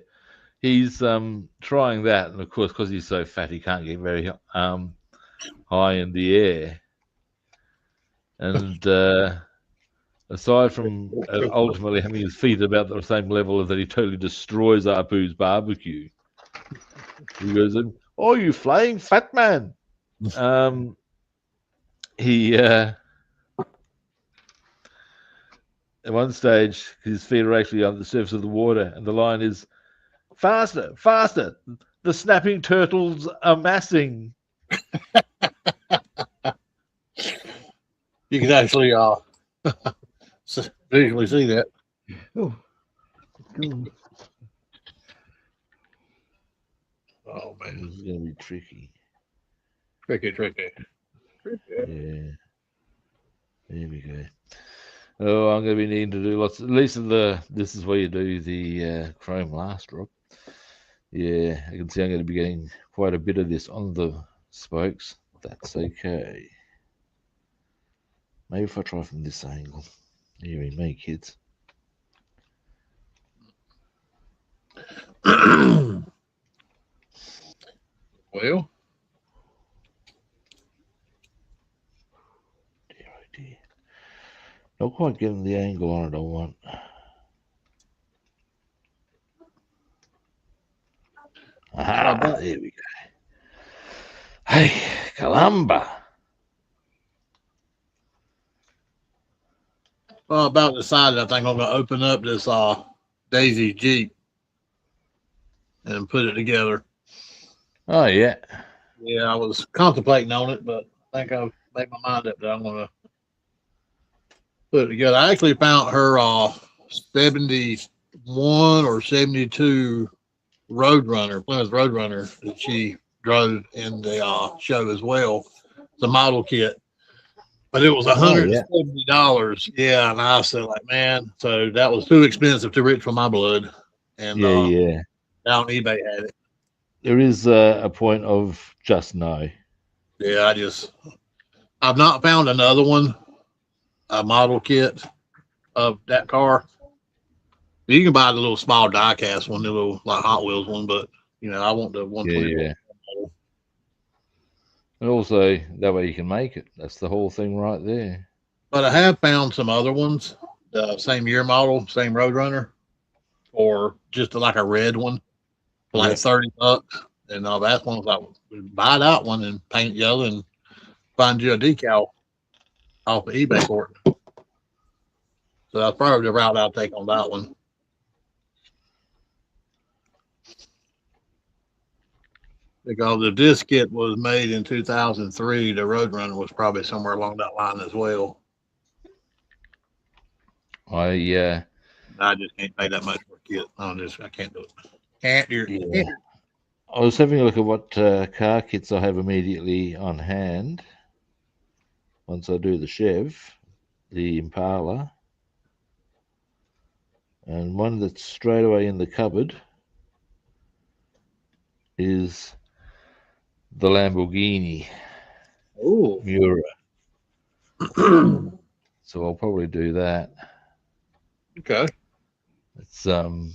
He's trying that, and of course, because he's so fat, he can't get very high in the air. And aside from ultimately having his feet about the same level as that, he totally destroys Apu's barbecue. He goes, "Oh, you flying fat man!" He at one stage, his feet are actually on the surface of the water, and the line is, "Faster, faster! The snapping turtles are massing." You can actually visually see that. Oh, cool. Oh man, This is going to be tricky. Tricky. Yeah. There we go. Oh, I'm going to be needing to do lots. At least this is where you do the chrome last, Rob. Yeah, I can see I'm going to be getting quite a bit of this on the spokes. That's okay. Maybe if I try from this angle. You and me, kids. Well, dear. Not quite getting the angle on it I want. Aha, there we go. Hey, Columba. well, about decided I think I'm going to open up this Daisy Jeep and put it together. Oh, yeah. Yeah, I was contemplating on it, but I think I've made my mind up that I'm going to put it together. I actually found her 71 or 72 Roadrunner, Plymouth Roadrunner, that she drove in the show as well. The model kit, but it was $170. Yeah, and I said, like, man, so that was too expensive, too rich for my blood. And Yeah. down eBay had it. There is a point of just no. Yeah, I've not found another one, a model kit of that car. You can buy the little small die-cast one, the little like Hot Wheels one, but I want the 124. Yeah. And also, that way you can make it. That's the whole thing right there. But I have found some other ones, the same year model, same Roadrunner, or just like a red one for like $30. And that's one like buy that one and paint yellow and find you a decal off of eBay for it. So that's probably the route I'll take on that one. Because if this kit was made in 2003, the Roadrunner was probably somewhere along that line as well. I just can't pay that much for a kit. I can't do it. Can't do it. Yeah. I was having a look at what car kits I have immediately on hand. Once I do the Chev, the Impala, and one that's straight away in the cupboard is the Lamborghini Miura. So I'll probably do that. Okay. It's don't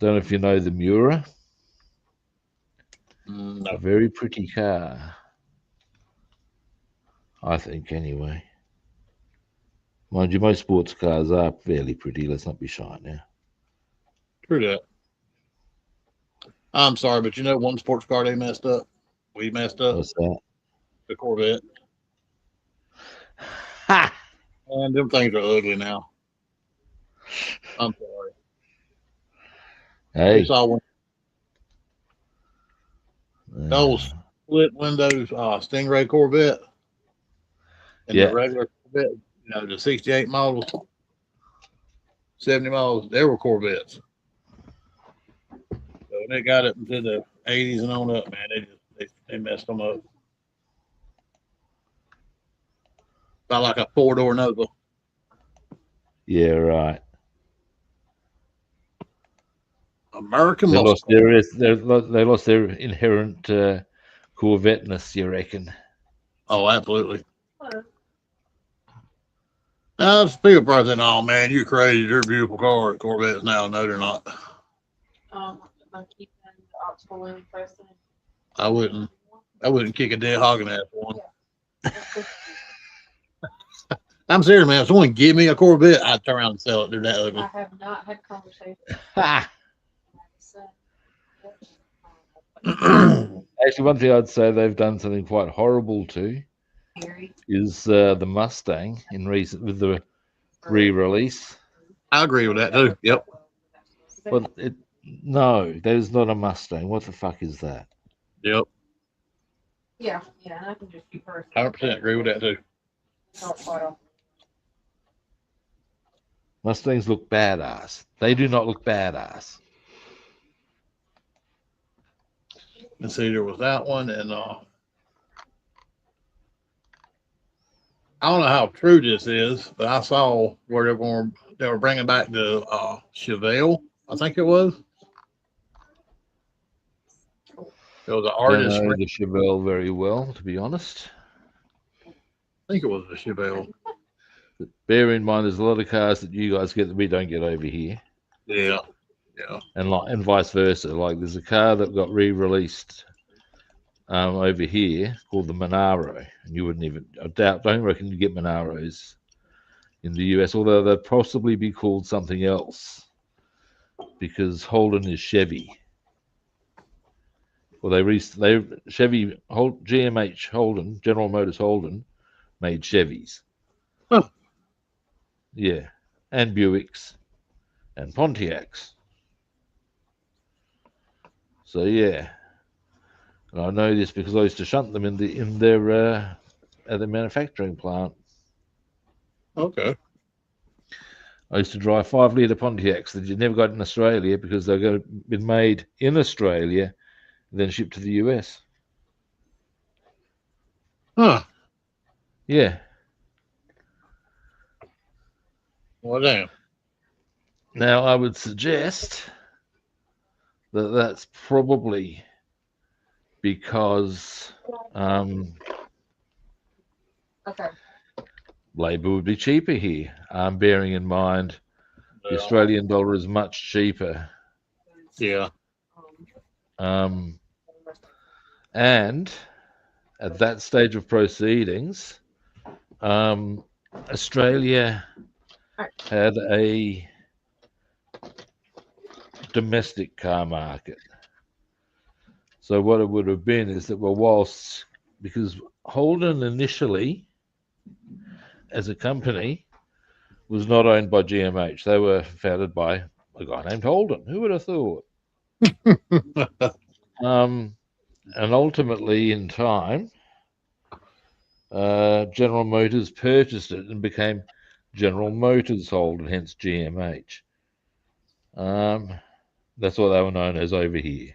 know if you know the Miura. No. A very pretty car, I think, anyway. Mind you, most sports cars are fairly pretty. Let's not be shy now. True that. I'm sorry, but one sports car they messed up. We messed up. What's that? The Corvette. Ha! And them things are ugly now. I'm sorry. Hey. We saw one. Those split windows Stingray Corvette and the regular Corvette, the 68 models, 70 models, they were Corvettes. So when they got it into the 80s and on up, man, they messed them up. About like a 4-door Nova. Yeah, right. American they muscle. They lost their inherent Corvette-ness, you reckon? Oh, absolutely. People probably think, "Oh man, you're crazy. They're beautiful cars, Corvettes now." No, they're not. I wouldn't kick a dead hog in that one. I'm serious, man. If someone give me a Corvette, I'd turn around and sell it. They're that ugly. I have not had conversations. Actually, one thing I'd say they've done something quite horrible to is the Mustang with the re-release. I agree with that too. Yep. But no, that is not a Mustang. What the fuck is that? Yep. Yeah, I can just be perfect. 100% agree with that too. Mustangs look badass. They do not look badass. And see, there was that one, and I don't know how true this is, but I saw where they were bringing back the Chevelle. I think it was. It was an artist. Don't know the Chevelle very well, to be honest. I think it was the Chevelle. But bear in mind, there's a lot of cars that you guys get that we don't get over here. Yeah. And vice versa. Like there's a car that got re-released over here called the Monaro, and you wouldn't even. Don't reckon you get Monaros in the US, although they'd possibly be called something else because Holden is Chevy. Well, Chevy GMH Holden, General Motors Holden, made Chevys. Huh. Yeah, and Buicks and Pontiacs. So yeah, And I know this because I used to shunt them in their at the manufacturing plant. Okay. I used to drive 5-litre Pontiacs that you never got in Australia because they've been made in Australia and then shipped to the US. Huh. Yeah. Well, damn. Now, I would suggest that that's probably because Okay. labour would be cheaper here, bearing in mind the Australian dollar is much cheaper. Yeah. And at that stage of proceedings, Australia had a domestic car market. So what it would have been is that, well, because Holden initially, as a company, was not owned by GMH. They were founded by a guy named Holden. Who would have thought? And ultimately, in time, General Motors purchased it and became General Motors Holden, hence GMH. That's what they were known as over here.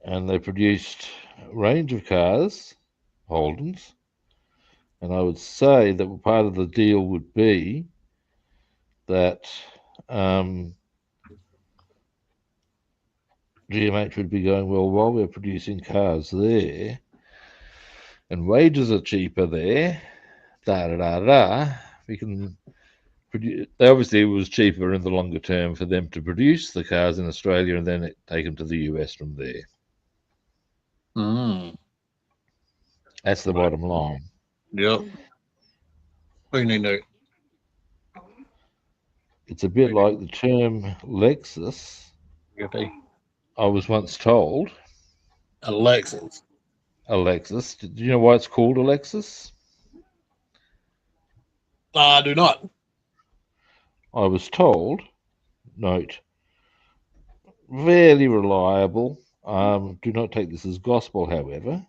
And they produced a range of cars, Holdens, and I would say that part of the deal would be that GMH would be going, well, while we're producing cars there and wages are cheaper there, we can produce. Obviously, it was cheaper in the longer term for them to produce the cars in Australia and then take them to the US from there. That's the bottom line. Yep. What do you need to? It's a bit like the term Lexus. I was once told. A Lexus. A Lexus. Do you know why it's called a Lexus? I do not. I was told, note, fairly reliable. Do not take this as gospel, however.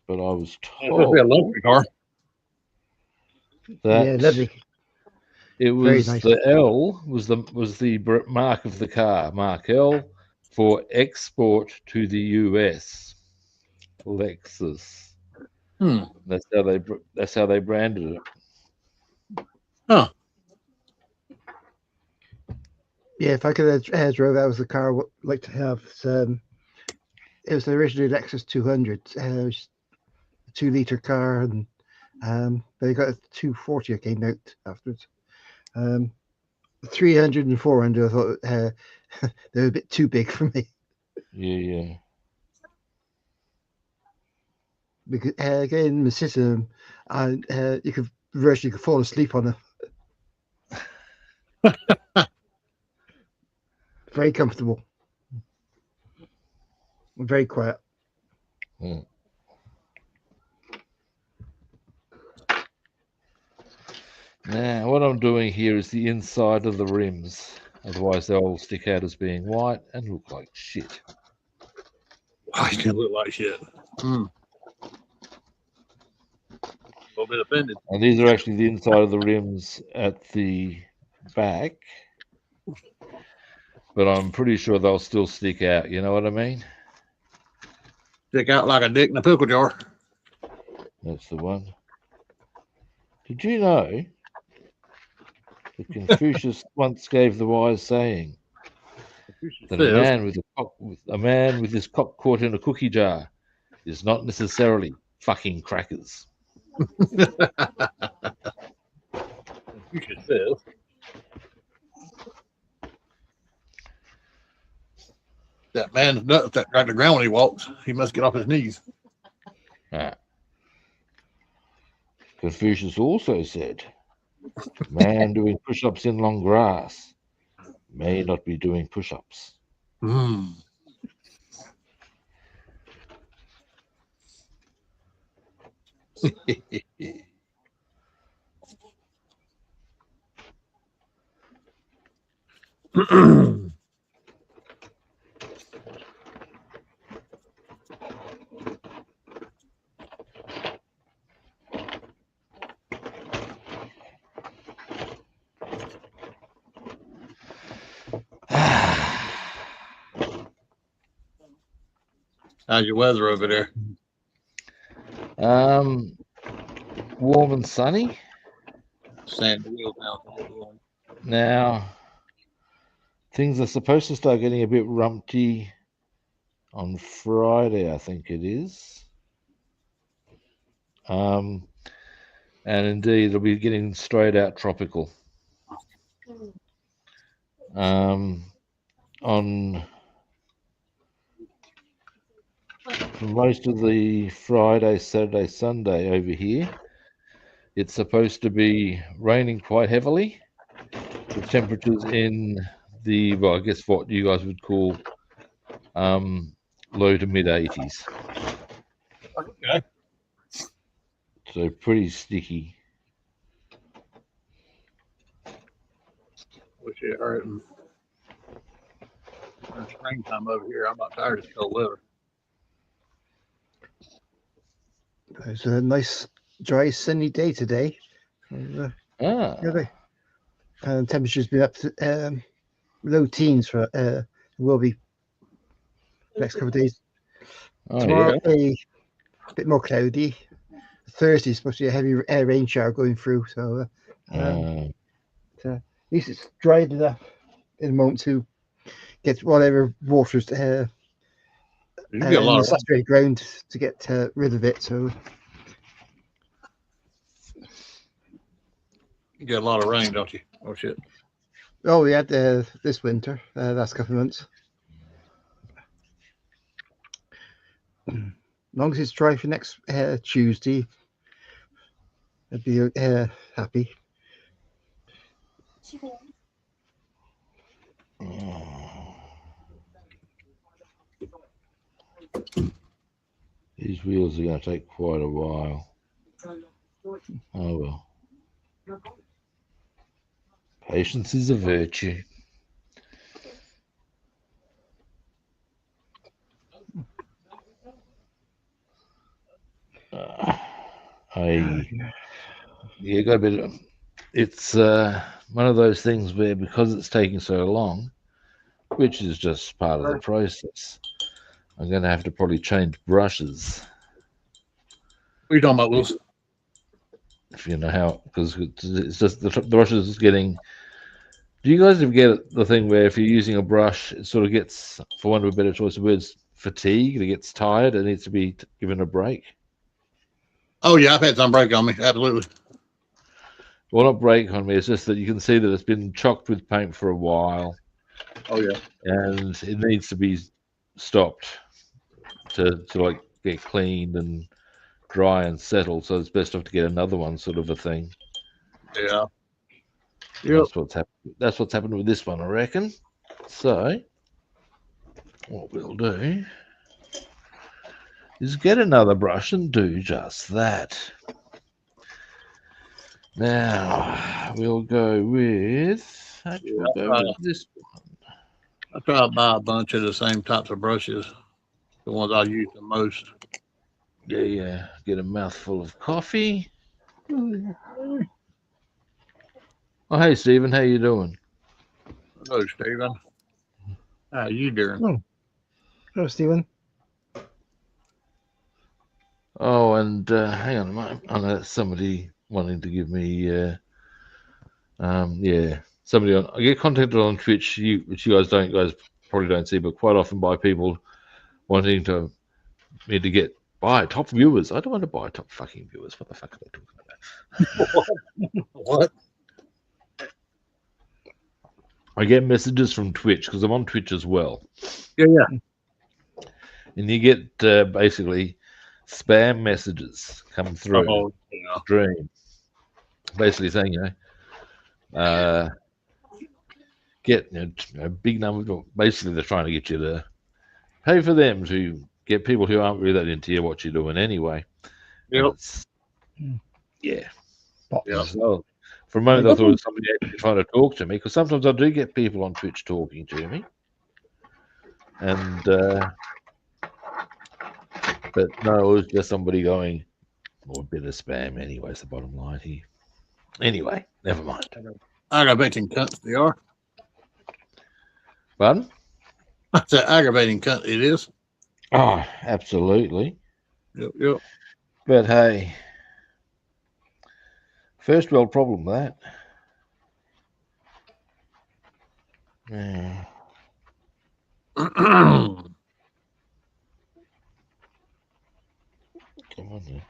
But I was told that lovely. It was nice. the L was the mark of the car, Mark L, for export to the US. Lexus. That's how they branded it. Huh. Yeah, if I could have drove, that was the car I would like to have. It was originally Lexus 200. It was a 2-litre car, and they got a 240 that came out afterwards. 300 and 400, I thought they were a bit too big for me. Yeah. Because again, in the system, you could virtually fall asleep on it. Very comfortable. Very quiet. Now, what I'm doing here is the inside of the rims. Otherwise, they'll stick out as being white and look like shit. I can look like shit. A little bit offended. And these are actually the inside of the rims at the back. But I'm pretty sure they'll still stick out. You know what I mean? Stick out like a dick in a pickle jar. That's the one. Did you know that Confucius once gave the wise saying that a man with his cock caught in a cookie jar is not necessarily fucking crackers. Confucius says. That man's nuts that got the ground when he walks. He must get off his knees. Confucius also said, man doing push-ups in long grass may not be doing push-ups. How's your weather over there? Warm and sunny. Sand the wheels down. Now, things are supposed to start getting a bit rumpty on Friday, I think it is. And indeed, it'll be getting straight out tropical. On for most of the Friday, Saturday, Sunday over here, it's supposed to be raining quite heavily. The temperatures in the, well, I guess what you guys would call low to mid 80s. Okay. So pretty sticky. Wish it hurt. It's springtime over here. I'm not tired of this cold weather. It's a nice, dry, sunny day today. Temperature's been up to low teens for will be next couple of days. Tomorrow a bit more cloudy. Thursday is supposed to be a heavy rain shower going through, so at least it's dried enough in the moment to get whatever water's you get a lot of saturated ground to get rid of it. So you get a lot of rain, don't you? Oh shit! Oh, we had this winter, last couple of months. As long as it's dry for next Tuesday, I'd be happy. These wheels are going to take quite a while. Oh well. Patience is a virtue. Got a bit. It's one of those things where, because it's taking so long, which is just part of the process, I'm going to have to probably change brushes. What are you talking about, Wilson? If you know how, because it's just the brushes is getting. Do you guys ever get the thing where if you're using a brush, it sort of gets, for want of a better choice of words, fatigued, it gets tired, it needs to be given a break? Oh, yeah, I've had some break on me, absolutely. Well, not break on me, it's just that you can see that it's been chocked with paint for a while. Oh, yeah. And it needs to be stopped to like get cleaned and dry and settled, so it's best off to get another one, sort of a thing. Yeah. Yep. That's what's happened with this one, I reckon. So what we'll do is get another brush and do just that. Now we'll go with, this one. I try to buy a bunch of the same types of brushes, the ones I use the most. Yeah. Get a mouthful of coffee. Oh, hey, Stephen, how you doing? Hello, Stephen. How you doing? Hello, Stephen. Oh, and hang on a moment. I know that's somebody wanting to give me, somebody on. I get contacted on Twitch, which you guys probably don't see, but quite often by people wanting me to buy top viewers. I don't want to buy top fucking viewers. What the fuck are they talking about? What? I get messages from Twitch because I'm on Twitch as well. Yeah. And you get basically spam messages come through stream, basically saying, get a big number. Basically, they're trying to get you to pay for them to get people who aren't really that into what you're doing anyway. Yep. Yeah. So, for a moment, I thought it was somebody actually trying to talk to me, because sometimes I do get people on Twitch talking to me. And, but no, it was just somebody going, a bit of spam anyway, is the bottom line here. Anyway, never mind. Aggravating cunt they are. Pardon? That's an aggravating cunt it is. Oh, absolutely. Yep. But hey, first world problem that. Yeah. Come on now.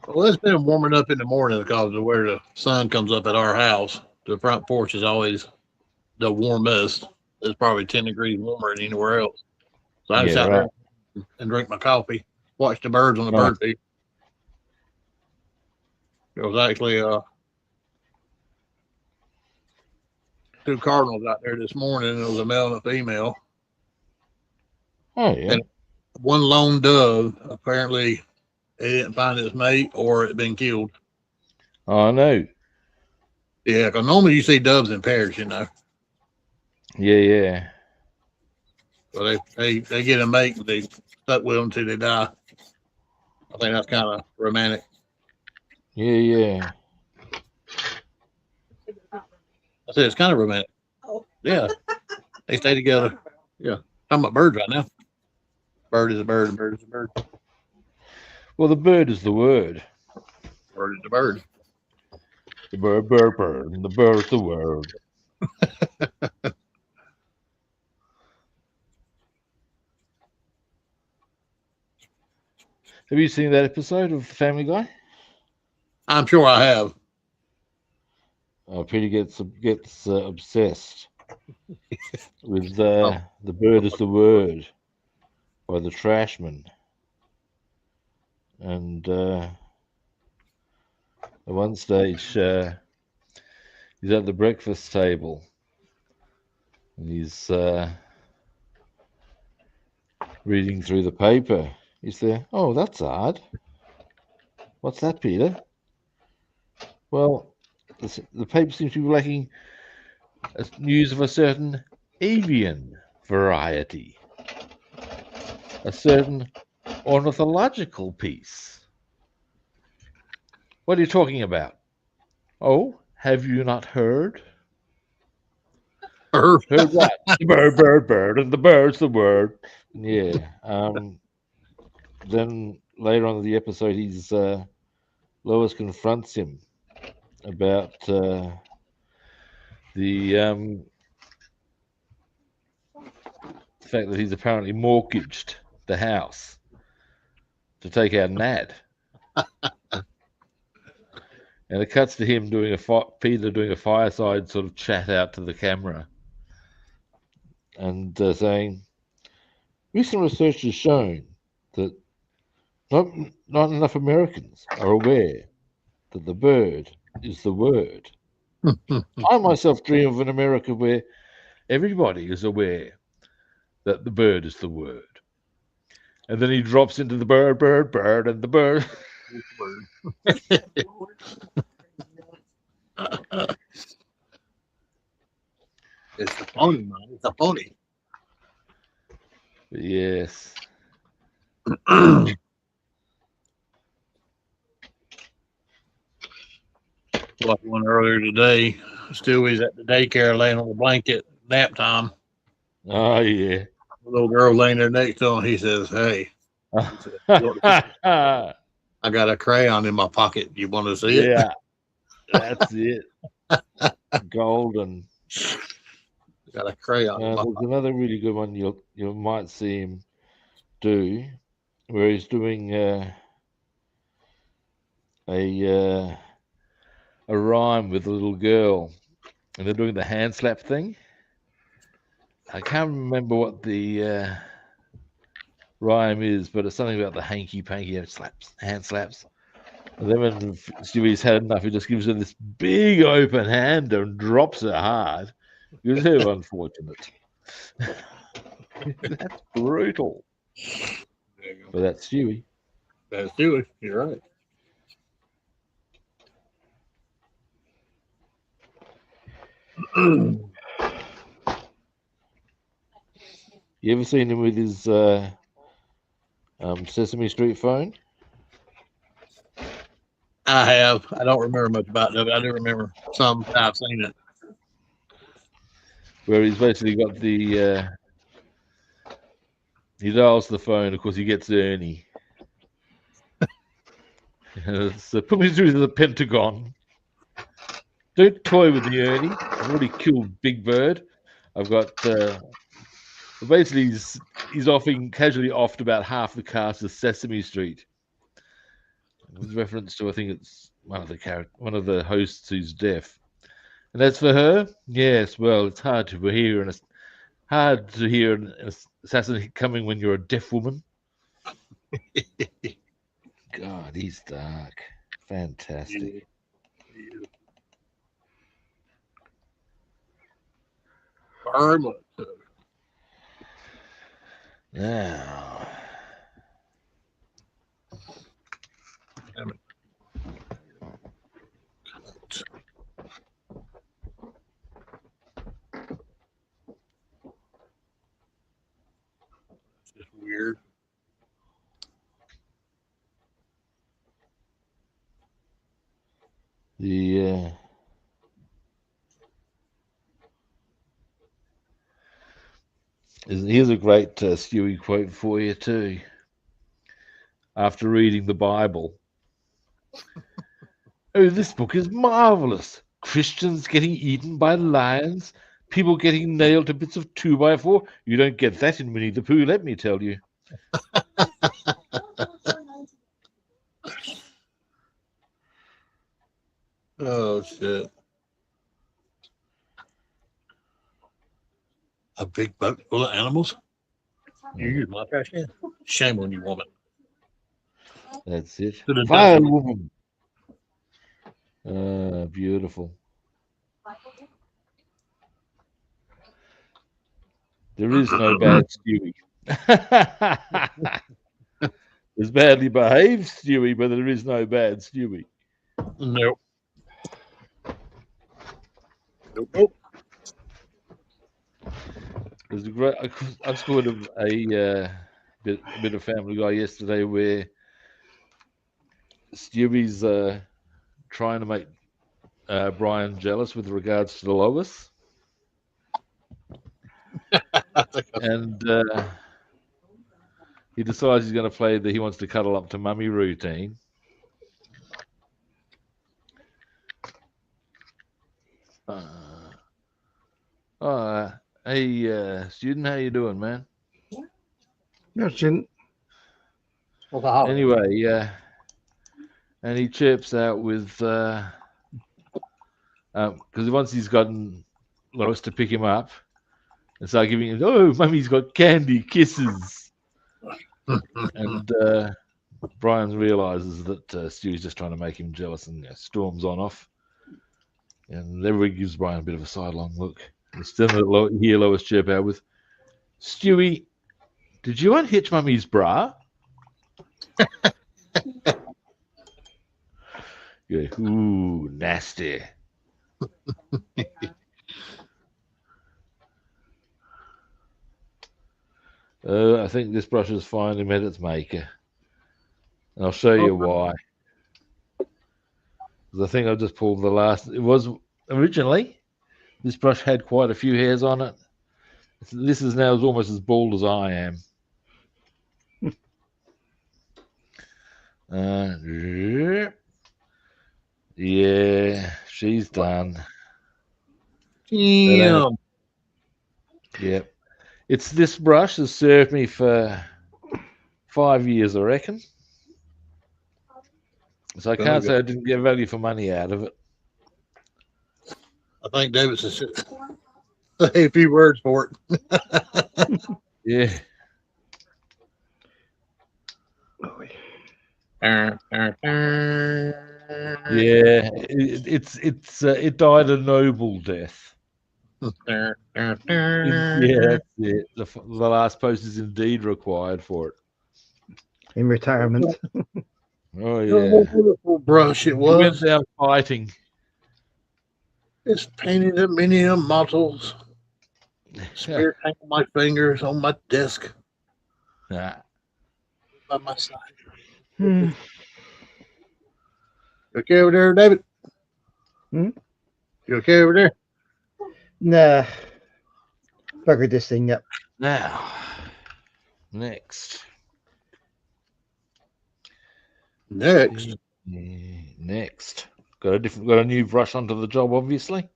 Well, it's been warming up in the morning because of where the sun comes up at our house. The front porch is always the warmest. It's probably 10 degrees warmer than anywhere else. So I Yeah, just out right. there and drink my coffee, watch the birds on the Oh, bird feed. There was actually two cardinals out there this morning. It was a male and a female. oh yeah. And one lone dove, apparently, they didn't find its mate or it been killed. I know. Yeah, because normally you see doves in pairs, you know. Yeah. So they get a mate and they stuck with them until they die. I think that's kind of romantic. Yeah. I said it's kind of romantic. Yeah, they stay together. Yeah, talking about birds right now. Bird is a bird. Bird is a bird. Well, the bird is the word. Bird is a bird. The bird, and the bird is the word. Have you seen that episode of Family Guy? I'm sure I have. Peter gets obsessed with Oh, the bird is the word by the Trashman, and at one stage he's at the breakfast table and he's reading through the paper. He's there. Oh, that's odd. What's that, Peter? Well, the paper seems to be lacking news of a certain avian variety, a certain ornithological piece. What are you talking about? Oh, have you not heard? bird. Heard what? Bird, and the bird's the word. Yeah. Then later on in the episode, Lois confronts him about the fact that he's apparently mortgaged the house to take out an ad. And it cuts to him doing Peter doing a fireside sort of chat out to the camera and saying, recent research has shown that not enough Americans are aware that the bird is the word. I myself dream of an America where everybody is aware that the bird is the word. And then he drops into the bird, and the bird. It's a pony, man. It's a pony. Yes. Like one earlier today, Stewie's at the daycare laying on the blanket, nap time. Oh, yeah. The little girl laying there next to him. He says, "Hey," he said, Yeah, "I got a crayon in my pocket. You want to see it?" that's it. Golden. Got a crayon. In my There's pocket. another really good one you might see him do, where he's doing a rhyme with a little girl, and they're doing the hand slap thing. I can't remember what the rhyme is, but it's something about the hanky panky hand slaps. And then when Stewie's had enough, he just gives her this big open hand and drops her hard. Because how unfortunate. That's brutal. There you go. But that's Stewie. That's Stewie. You're right. You ever seen him with his Sesame Street phone? I have. I don't remember much about it, but I do remember some. I've seen it. where he's basically got the he dials the phone. Of course, he gets Ernie. So put me through to the Pentagon. Don't toy with the Ernie. I've already killed Big Bird. I've got basically he's casually offed about half the cast of Sesame Street. With reference to, I think it's one of the hosts who's deaf. And as for her, yes, well, it's hard to hear an assassin coming when you're a deaf woman. God, he's dark. Fantastic. Very much so. Now, Damn it. It's just weird. here's a great Stewie quote for you too. After reading the Bible, oh, this book is marvelous. Christians getting eaten by lions, people getting nailed to bits of 2x4. You don't get that in Winnie the Pooh, let me tell you. Oh shit. A big boat full of animals? You use my trash can? Shame on you, woman. That's it. To the Fire devil. woman. Beautiful. There is no bad Stewie. There's badly behaved Stewie, but there is no bad Stewie. Nope. Nope. There's a great. I scored a bit of Family Guy yesterday where Stewie's trying to make Brian jealous with regards to the Lois, and he decides he's going to play he wants to cuddle up to Mummy routine. Hey, student, how you doing, man? No, student. Anyway, and he chirps out with because once he's gotten Lois to pick him up and start giving him, oh, Mummy's got candy kisses, and Brian realizes that Stewie's just trying to make him jealous and storms on off, and everybody gives Brian a bit of a sidelong look. Instead of hear Lois chirp out with, Stewie, did you unhitch Mummy's bra? Yeah, ooh, nasty. I think this brush has finally met its maker. And I'll show you why. I think I've just pulled the last. It was originally, this brush had quite a few hairs on it. This is now almost as bald as I am. Yeah, she's done. Damn. Yep. It's this brush has served me for 5 years, I reckon. So I can't say I didn't get value for money out of it. I think Davidson should say a few words for it. Yeah. Yeah, it died a noble death. Yeah, that's it. The last post is indeed required for it. In retirement. Oh yeah, beautiful brush it he went was. down fighting. It's painted up many models. Spear tank on my fingers on my desk. Nah. By my side. You okay over there, David? Hmm? You okay over there? Nah. buggered this thing up. Now, next. Next. Got a new brush onto the job, obviously.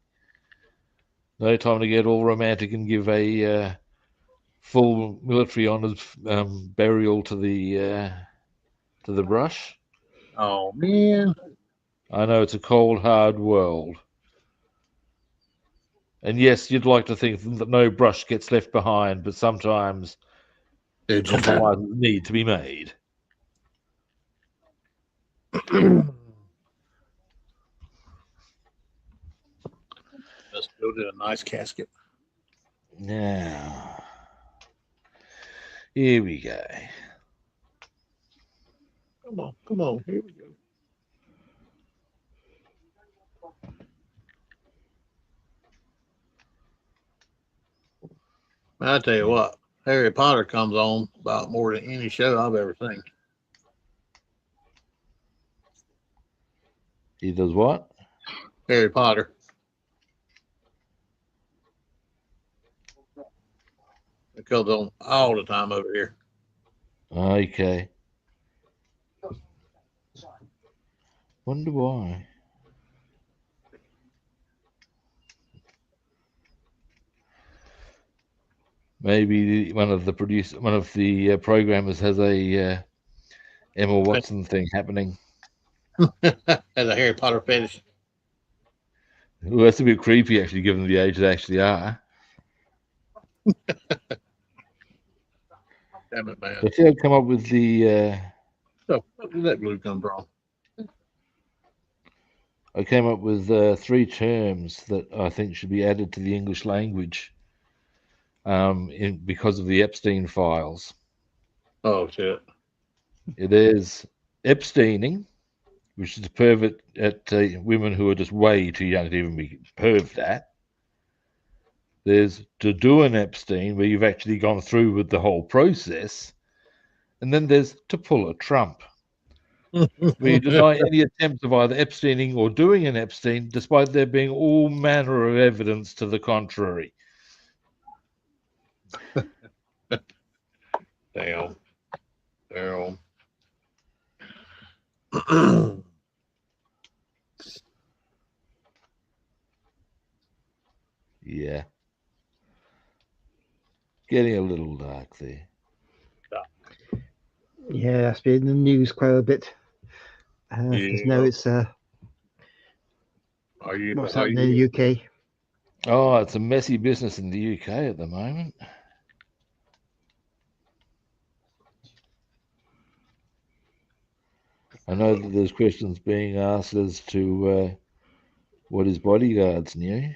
No time to get all romantic and give a full military honours burial to the brush. Oh man! I know it's a cold, hard world, and yes, you'd like to think that no brush gets left behind, but sometimes compromises need to be made. Let's build it a nice casket. Now, here we go. Come on, here we go. I tell you what, Harry Potter comes on about more than any show I've ever seen. He does what? Harry Potter. It comes on all the time over here. Okay. Wonder why. Maybe one of the programmers has a Emma Watson thing happening. Has a Harry Potter fetish. Well, that's a bit creepy, actually, given the age they actually are. Damn it, man. I think I've come up with the. So, where did that glue come from? I came up with 3 terms that I think should be added to the English language because of the Epstein files. Oh, shit. There's Epsteining, which is a pervert at women who are just way too young to even be perved at. There's to do an Epstein, where you've actually gone through with the whole process. And then there's to pull a Trump, where you deny any attempt of either Epsteining or doing an Epstein, despite there being all manner of evidence to the contrary. Damn. Yeah. Getting a little dark there. Yeah, that's been in the news quite a bit. Because now it's what's happening in the UK. Oh, it's a messy business in the UK at the moment. I know that there's questions being asked as to what his bodyguards knew.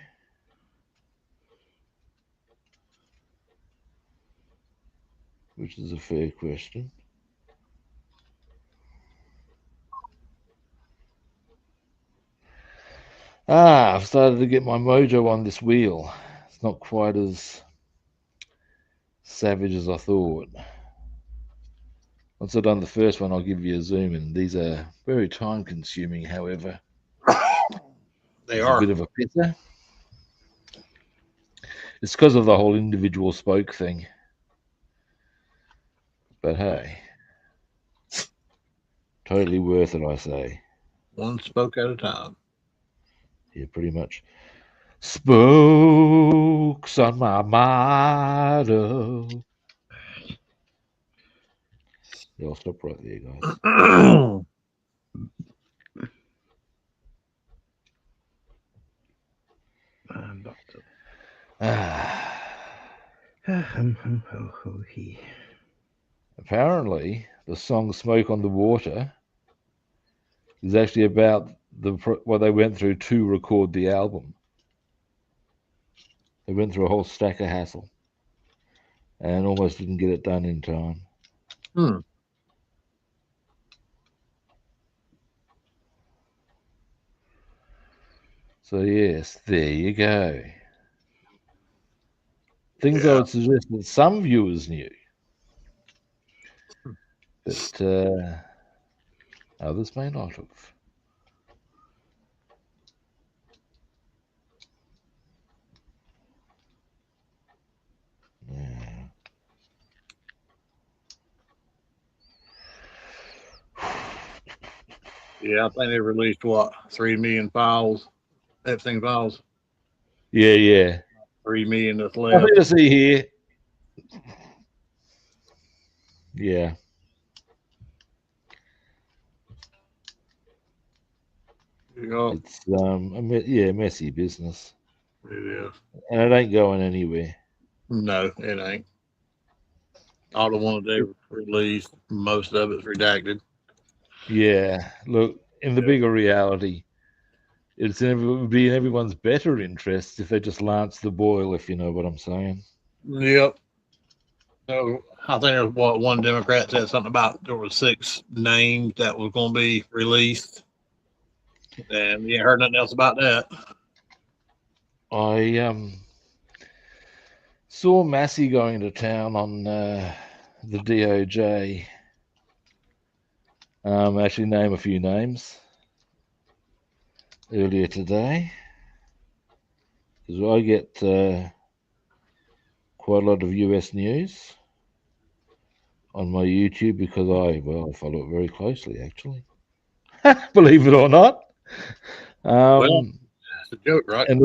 Which is a fair question. I've started to get my mojo on this wheel. It's not quite as savage as I thought. Once I've done the first one, I'll give you a zoom in. These are very time consuming, however. They are. A bit of a pisser. It's because of the whole individual spoke thing. But hey, totally worth it, I say. One spoke at a time. Yeah, pretty much. Spokes on my motto. Yeah, I'll stop right there, guys. Apparently, the song "Smoke on the Water" is actually about what they went through to record the album. They went through a whole stack of hassle and almost didn't get it done in time. So yes, there you go. Things I would suggest that some viewers knew, but others may not have. Yeah, I think they released what 3 million files, Epstein files. Yeah. 3 million that's Nothing left. to see here. Yeah. Yeah, It's messy business, it is. and it ain't going anywhere. No, it ain't. All the ones they released, most of it's redacted. Yeah, look, in the bigger reality, it would be in everyone's better interest if they just lance the boil, if you know what I'm saying. Yep. So I think there was what one Democrat said something about there were 6 names that was going to be released, and you ain't heard nothing else about that. I saw Massey going to town on the DOJ. Actually, name a few names earlier today, because I get quite a lot of US news on my YouTube because I follow it very closely, actually. Believe it or not. Well, it's a joke, right? And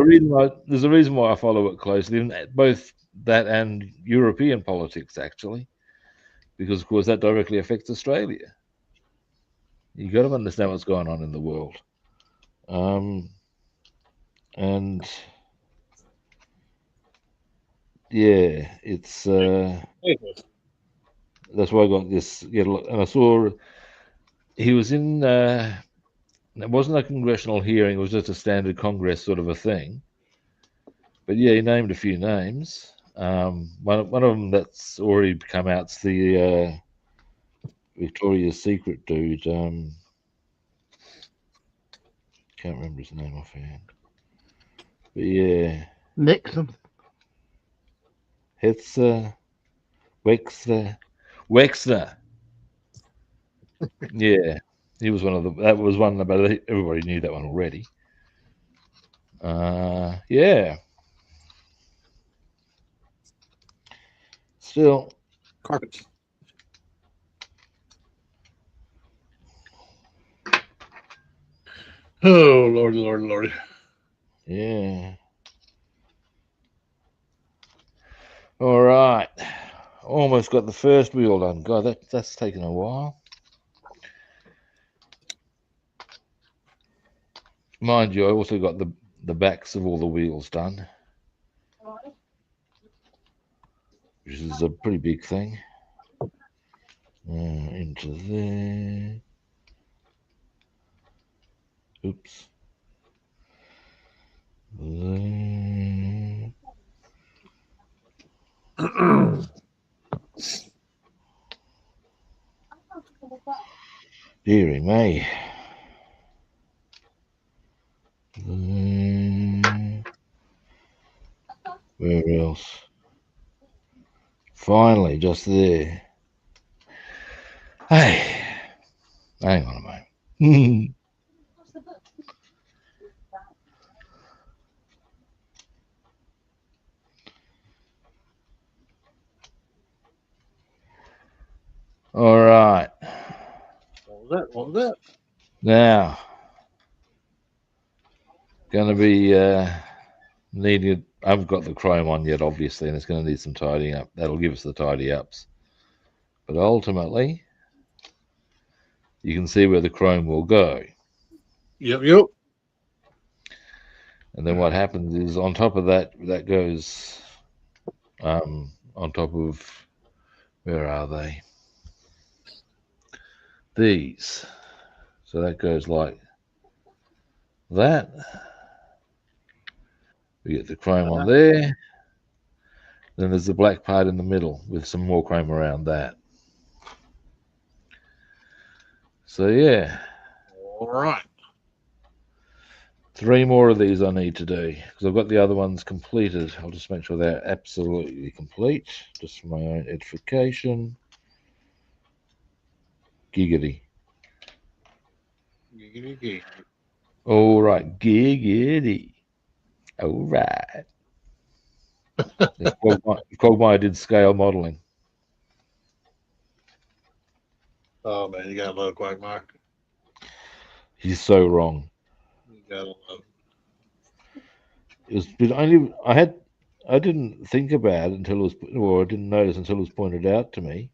there's a reason why I follow it closely, both that and European politics, actually, because of course that directly affects Australia. You got to understand what's going on in the world, and yeah, it's that's why I got this. Yeah, and I saw he was in. It wasn't a congressional hearing; it was just a standard Congress sort of a thing. But yeah, he named a few names. One of them that's already come out's the Victoria's Secret dude. Can't remember his name offhand. But yeah, Nixon. it's Wexner. Yeah, he was one of the. That was one, but everybody knew that one already. Yeah. Still, Carpets. Oh Lord, Lord, Lord. yeah. All right. Almost got the first wheel done. God, that's taken a while. Mind you, I also got the backs of all the wheels done, which is a pretty big thing. Into there. Oops. There. Deary me. There. Where else? Finally, just there. Hey, hang on a moment. All right. What was that? What was that? Now, going to be needed. I haven't got the chrome on yet, obviously, and it's going to need some tidying up. That'll give us the tidy ups. But ultimately, you can see where the chrome will go. Yep. And then what happens is on top of that goes on top of, where are they? These. So that goes like that. We get the chrome on there. Then there's the black part in the middle with some more chrome around that. So yeah. All right. 3 more of these I need to do because I've got the other ones completed. I'll just make sure they're absolutely complete, just for my own edification. Giggity. Giggity. All right, giggity. All right. It's called my I did scale modeling. Oh man, you got a little Quagmire. He's so wrong. It was only I didn't think about it until it was, or I didn't notice until it was pointed out to me.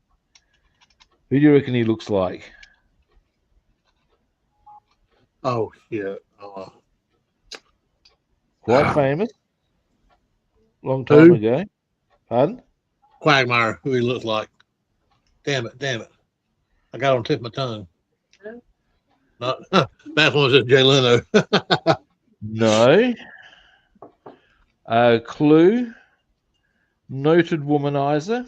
Who do you reckon he looks like? Oh shit! Quite famous. Long time Who? ago. Pardon? Quagmire. Who he looks like? Damn it! Damn it! I got on the tip of my tongue. Not that one was just Jay Leno. No. Clue. Noted womanizer.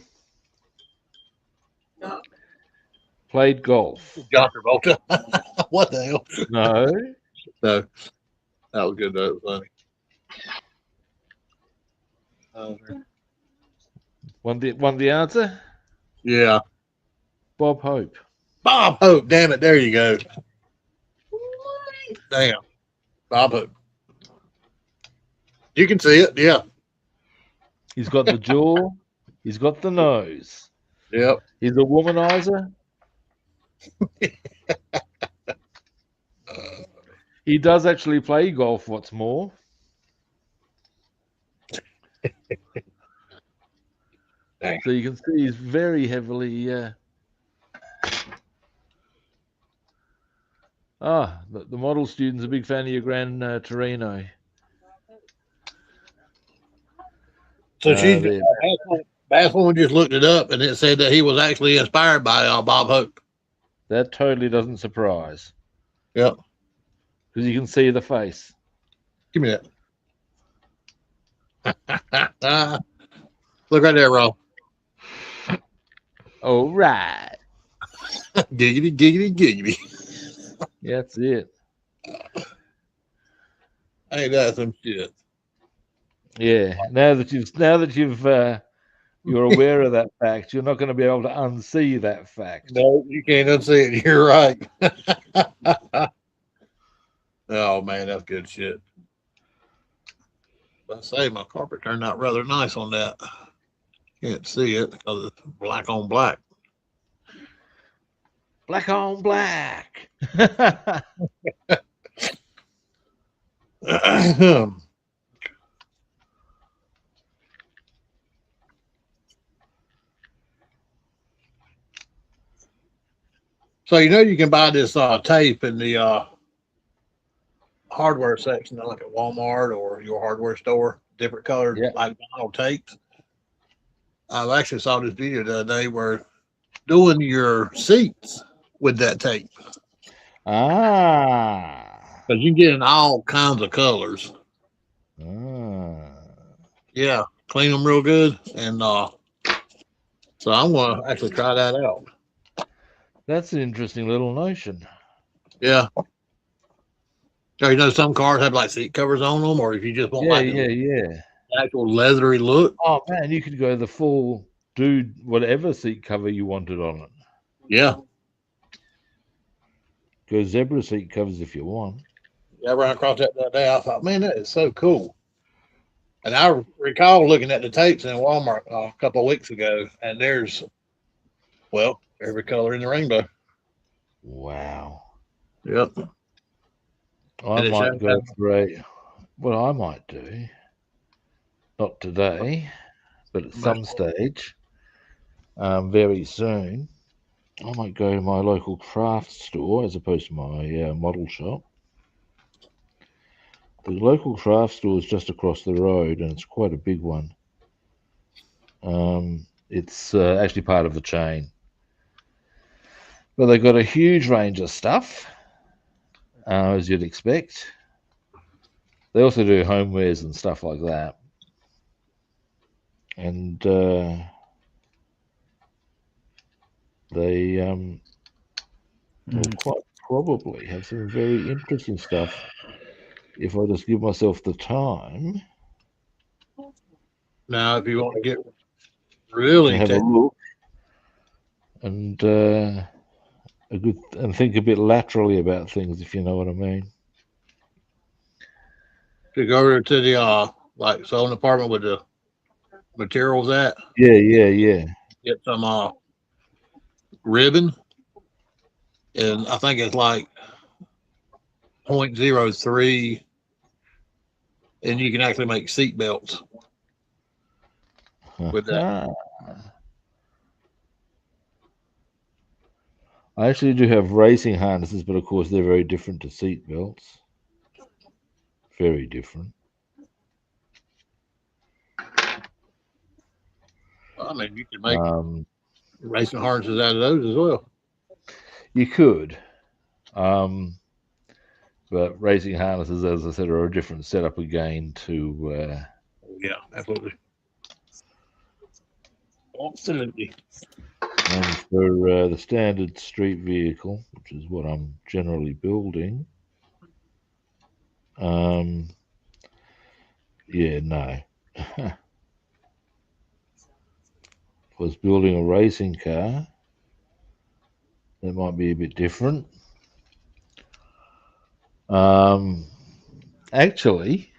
Played golf. John Travolta. What the hell? No. No, that was good. That was funny. One the answer? Yeah, Bob Hope. Bob Hope. Damn it! There you go. Damn, Bob Hope. You can see it. Yeah. He's got the jaw. He's got the nose. Yep. He's a womanizer. He does actually play golf, what's more. So you can see he's very heavily... the model student's a big fan of your Gran Torino. So Bassman just looked it up, and it said that he was actually inspired by Bob Hope. That totally doesn't surprise. Yep. Because you can see the face. Give me that. Look right there, Rob. All right. Giggity, giggity, giggity. That's it. Ain't that some shit? Yeah. Now that you're aware of that fact, you're not going to be able to unsee that fact. No, you can't unsee it. You're right. Oh man, that's good shit. I say my carpet turned out rather nice on that. Can't see it because it's black on black. Black on black. So you can buy this tape in the hardware section, like at Walmart or your hardware store, different colored like vinyl tapes. I actually saw this video the other day where doing your seats with that tape. Because you can get in all kinds of colors. Yeah, clean them real good. And so I'm going to actually try that out. That's an interesting little notion. Yeah. So, some cars have like seat covers on them, or if you just want actual leathery look. Oh man, you could go the full dude, whatever seat cover you wanted on it. Yeah. Go zebra seat covers if you want. Yeah, I ran across that the other day. I thought, man, that is so cool. And I recall looking at the tapes in Walmart a couple of weeks ago, and there's, every color in the rainbow. Wow. Yep. I might go for I might do. Not today, but at some stage, very soon, I might go to my local craft store as opposed to my model shop. The local craft store is just across the road, and it's quite a big one. It's actually part of the chain. But they've got a huge range of stuff, as you'd expect. They also do homewares and stuff like that. And they will quite probably have some very interesting stuff if I just give myself the time. Now, if you want to get really have a look and think a bit laterally about things, if you know what I mean. To go over to the like sewing department with the materials at. Yeah. Get some ribbon, and I think it's like .03, and you can actually make seat belts with that. I actually do have racing harnesses, but of course they're very different to seat belts. Very different. I mean, you can make racing harnesses out of those as well. You could. But racing harnesses, as I said, are a different setup again to... yeah, absolutely. Absolutely. And for the standard street vehicle, which is what I'm generally building, yeah, no. If I was building a racing car, that might be a bit different. Actually,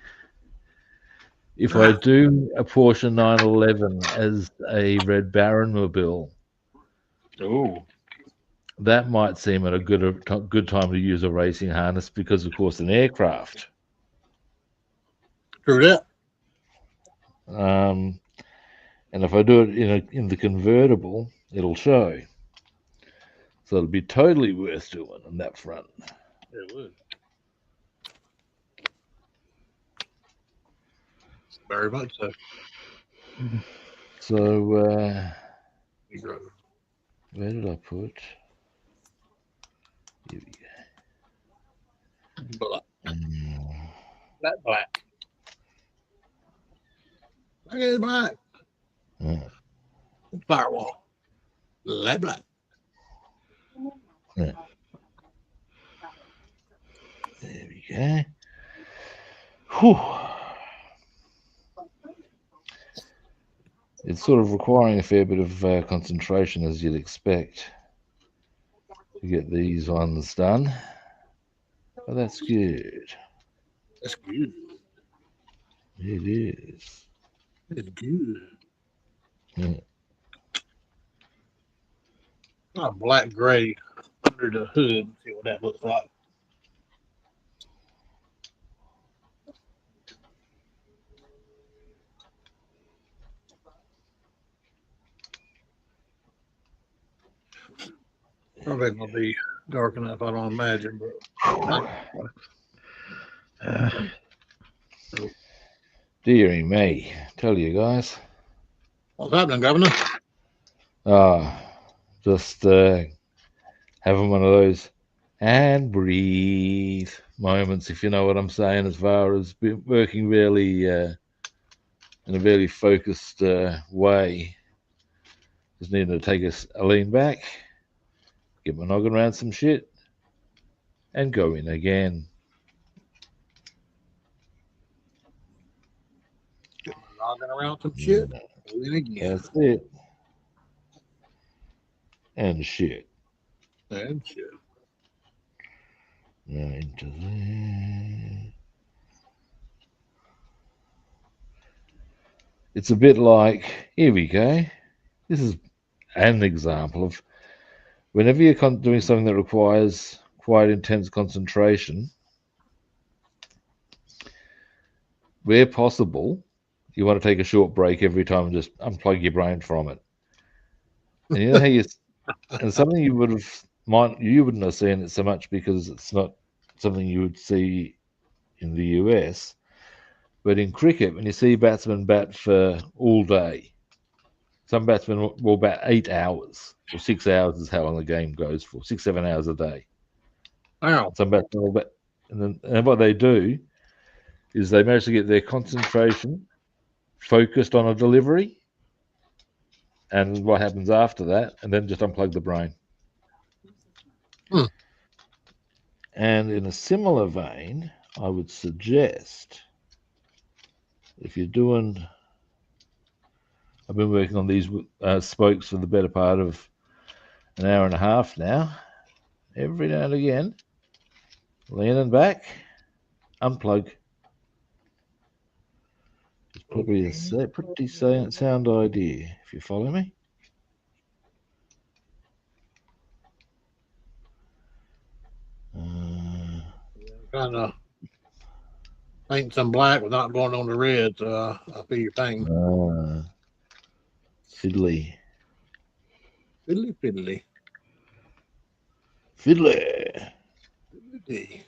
if I do a Porsche 911 as a Red Baron mobile, that might seem at a good time to use a racing harness because, of course, an aircraft. True that. And if I do it in the convertible, it'll show. So it'll be totally worth doing on that front. It would. Very much so. So, where did I put? Here we go. Black. Black. Look at black. Firewall. Black. Yeah. There we go. Whew. It's sort of requiring a fair bit of concentration, as you'd expect, to get these ones done. But that's good. That's good. It is. It's good. Yeah. A black gray under the hood. See what that looks like. Probably gonna be dark enough, I don't imagine, but Dearie me, tell you guys. what's happening, Governor? Just having one of those and breathe moments, if you know what I'm saying, as far as working really in a very focused way. Just needing to take a lean back, get my noggin around some shit, and go in again. Get my noggin around some shit. Go in again. That's it. And shit. And shit. Now into there. It's a bit like, here we go. This is an example of whenever you're doing something that requires quite intense concentration, where possible, you want to take a short break every time and just unplug your brain from it. And you know how and something you wouldn't have seen it so much because it's not something you would see in the US. But in cricket, when you see batsmen bat for all day, some batsmen will bat 8 hours or 6 hours is how long the game goes for, 6-7 hours a day. Wow. Some batsmen will bat, and what they do is they manage to get their concentration focused on a delivery, and what happens after that, and then just unplug the brain. And in a similar vein, I would suggest if you're doing, I've been working on these spokes for the better part of an hour and a half now. Every now and again, leaning back, unplug. It's probably a pretty sound idea, if you follow me. Trying to paint some black without going on the red. So I feel your pain. Fiddly. Fiddly, fiddly. Fiddly. Fiddly.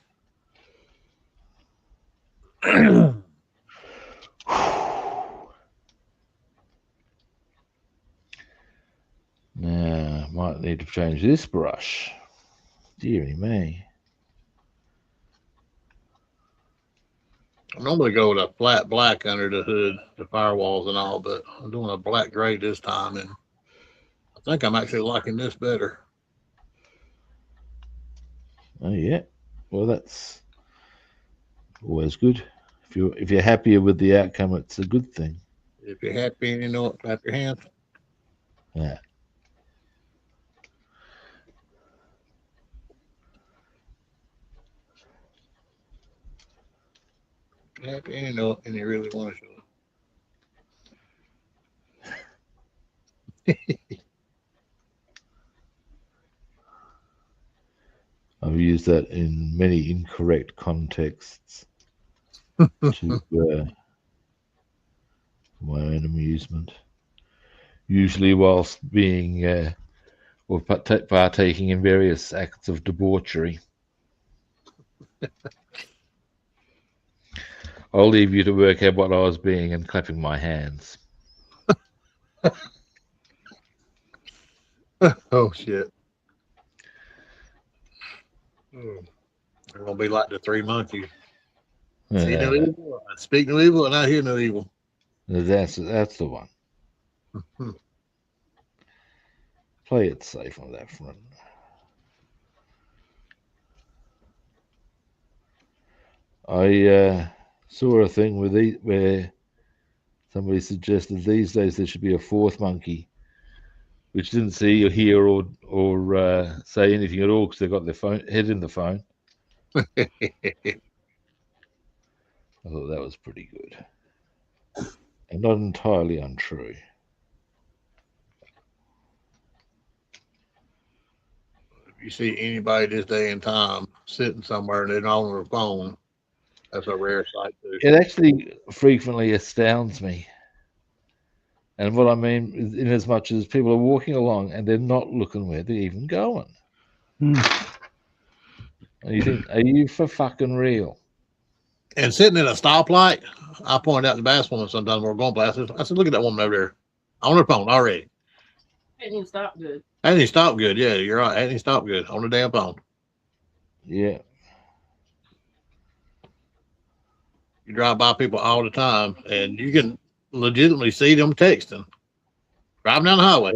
Now, might need to change this brush. Deary me. I normally go with a flat black under the hood, the firewalls and all, but I'm doing a black gray this time, and I think I'm actually liking this better. Oh yeah. Well, that's always good. If you're happier with the outcome, it's a good thing. If you're happy and you know it, clap your hands. Yeah. If you're happy and you know it, and you really want to show it. I've used that in many incorrect contexts to my own amusement. Usually whilst being or partaking in various acts of debauchery. I'll leave you to work out what I was being and clapping my hands. Oh, shit. They're going to be like the three monkeys. See no evil, I speak no evil, and I hear no evil. That's the one. Play it safe on that front. I saw a thing where somebody suggested these days there should be a fourth monkey, which didn't see or hear or say anything at all because they got their head in the phone. I thought that was pretty good, and not entirely untrue. If you see anybody this day and time sitting somewhere and they're not on their phone, that's a rare sight too. It actually frequently astounds me. And what I mean is in as much as people are walking along and they're not looking where they're even going. And you think, are you for fucking real? And sitting at a stoplight, I point out to Bassman sometimes we're going past. I said, look at that woman over there on her phone already. Hadn't even stopped good. Hadn't even stopped good. Yeah, you're right. Hadn't even stopped good on the damn phone. Yeah. You drive by people all the time, and you can legitimately see them texting, driving down the highway.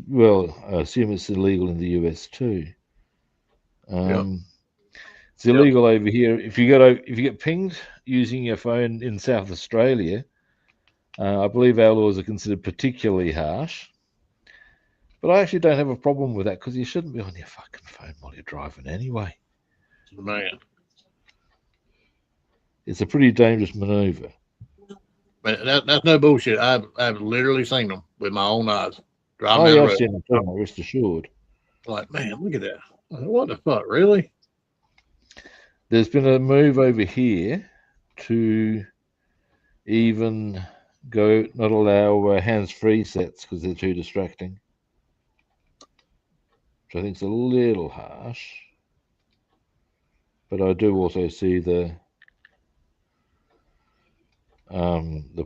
Well, I assume it's illegal in the US too. It's illegal over here. If you get pinged using your phone in South Australia, I believe our laws are considered particularly harsh. But I actually don't have a problem with that because you shouldn't be on your fucking phone while you're driving anyway. Man, it's a pretty dangerous maneuver. But that's no bullshit. I've literally seen them with my own eyes. Driving down the road. Rest assured. Like, man, look at that. What the fuck, really? There's been a move over here to even not allow hands-free sets because they're too distracting, which I think is a little harsh. But I do also see the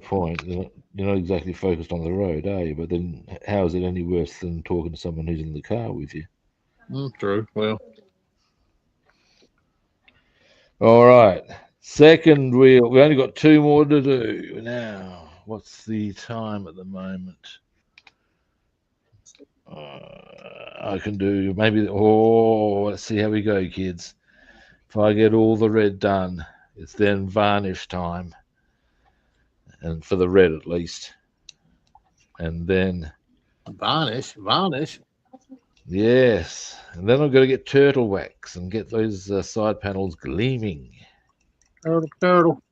point. You're not exactly focused on the road, are you? But then how is it any worse than talking to someone who's in the car with you? True. Well. All right. Second wheel. We only got two more to do now. What's the time at the moment? I can do maybe. Oh, let's see how we go, kids. If I get all the red done, it's then varnish time. And for the red at least. And then varnish. Yes. And then I've got to get turtle wax and get those side panels gleaming. Turtle.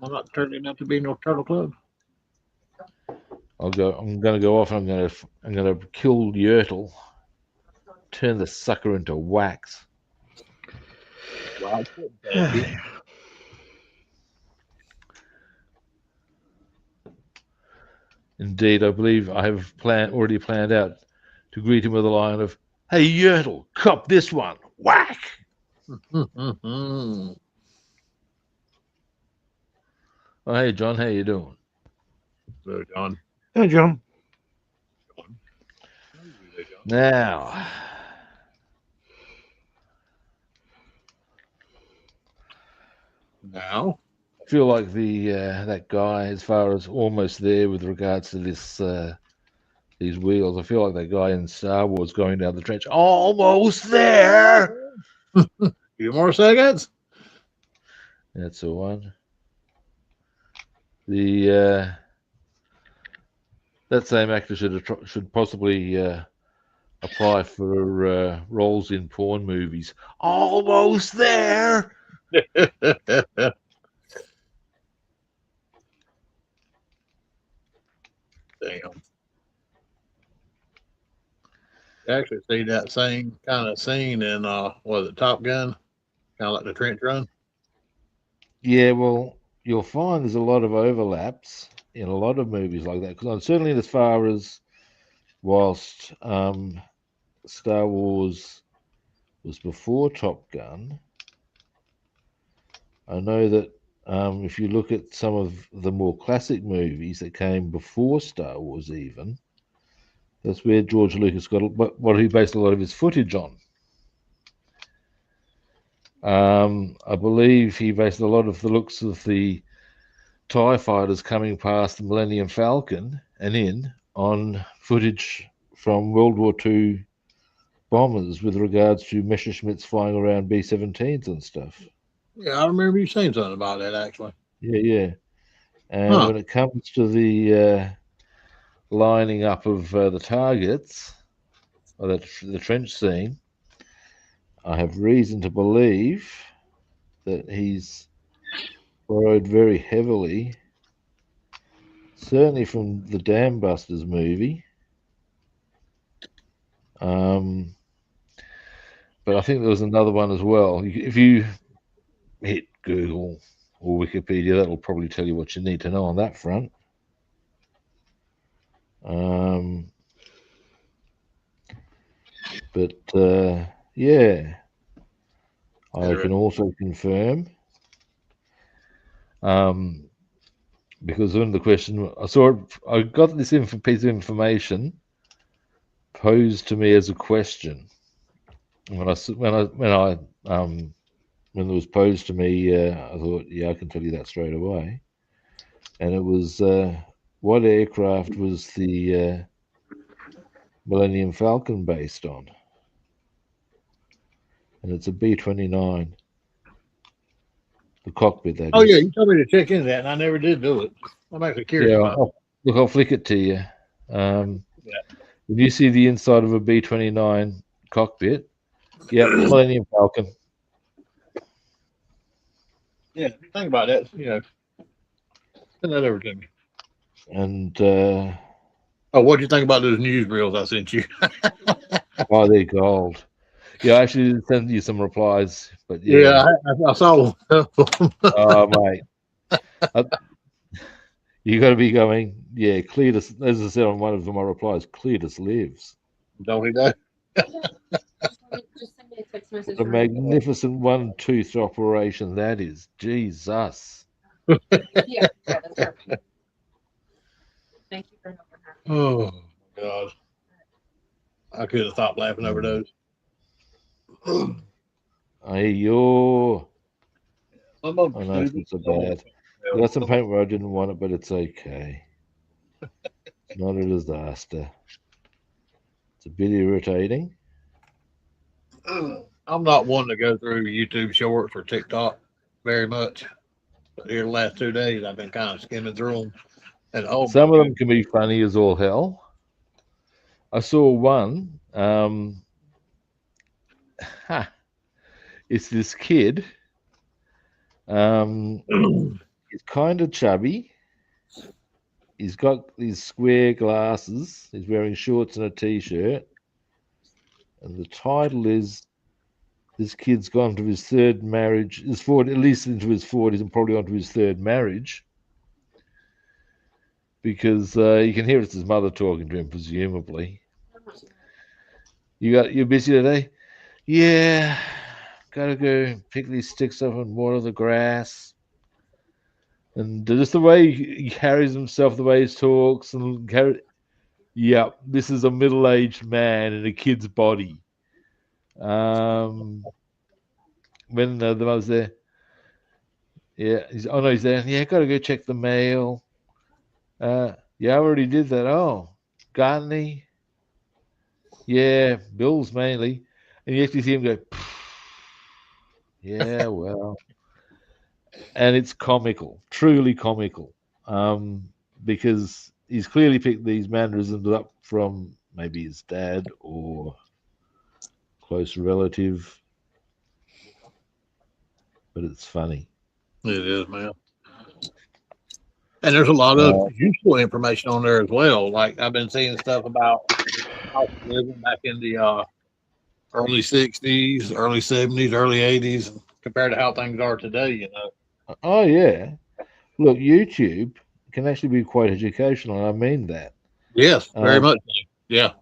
I'm not turning out to be no turtle club. I'm going to go off and I'm going to kill Yertle, turn the sucker into wax, Wow. Starsky. Indeed, I believe I have already planned out to greet him with a line of, "Hey, Yertle, cop this one, whack!" Mm-hmm. Oh, hey, John, how you doing? So, John. Hey, John. Now, Now. I feel like the that guy, as far as almost there with regards to this these wheels, I feel like that guy in Star Wars going down the trench, almost there. Few more seconds. That's the one. The that same actor should possibly apply for roles in porn movies. Almost there. Damn. I actually see that same kind of scene in was it Top Gun? Kind of like the trench run. Yeah, well, you'll find there's a lot of overlaps in a lot of movies like that. Because certainly, as far as whilst Star Wars was before Top Gun, I know that if you look at some of the more classic movies that came before Star Wars, even that's where George Lucas got what he based a lot of his footage on. I believe he based a lot of the looks of the TIE fighters coming past the Millennium Falcon and in on footage from World War II bombers with regards to Messerschmitts flying around B-17s and stuff. Yeah, I remember you saying something about that actually. Yeah. And when it comes to the lining up of the targets, or the trench scene, I have reason to believe that he's borrowed very heavily, certainly from the Dam Busters movie. But I think there was another one as well. If you hit Google or Wikipedia, that'll probably tell you what you need to know on that front. But yeah, I can also confirm, because when the question I got this piece of information posed to me as a question. When it was posed to me, I thought, yeah, I can tell you that straight away. And it was, what aircraft was the Millennium Falcon based on? And it's a B-29. The cockpit, that Oh is. yeah, you told me to check into that, and I never did do it. I'm actually curious about it. Look, I'll flick it to you. When you see the inside of a B-29 cockpit, yeah, Millennium Falcon. Yeah, think about that. Send that over to me. And what do you think about those newsreels I sent you? oh, they're gold. Yeah, I actually did send you some replies, but yeah, I saw. Oh, mate, you got to be going. Yeah, Cletus, as I said on one of my replies, Cletus lives. Don't he know? Just send me a text message. What a magnificent one-tooth operation that is. Jesus. Yeah, that's perfect. Thank you for helping her. Oh God, I could have stopped laughing over those. Hey, yo. Some of I know it's so bad. I got some paint where I didn't want it, but it's okay. It's not a disaster. It's a bit irritating. I'm not one to go through YouTube Shorts or TikTok very much. But here the last 2 days, I've been kind of skimming through them. And some of them can be funny as all hell. I saw one. It's this kid. He's kind of chubby. He's got these square glasses. He's wearing shorts and a t-shirt. And the title is this kid's gone to his third marriage, his 40, at least into his 40s, and probably onto his third marriage, because you can hear it's his mother talking to him, presumably. You're busy today? Yeah, gotta go pick these sticks up and water the grass. And just the way he carries himself, the way he talks, and this is a middle-aged man in a kid's body. When the mother's there, he's there. Yeah, gotta go check the mail. Yeah, I already did that. Oh, got any? Yeah, bills mainly. And you actually see him go, yeah, well. And it's comical, truly comical, because he's clearly picked these mannerisms up from maybe his dad or close relative. But it's funny. It is, man. And there's a lot of useful information on there as well. Like I've been seeing stuff about how living back in the early 60s, early 70s, early 80s, compared to how things are today, you know. Oh, yeah. Look, YouTube can actually be quite educational, and I mean that. Yes, very much so. Yeah.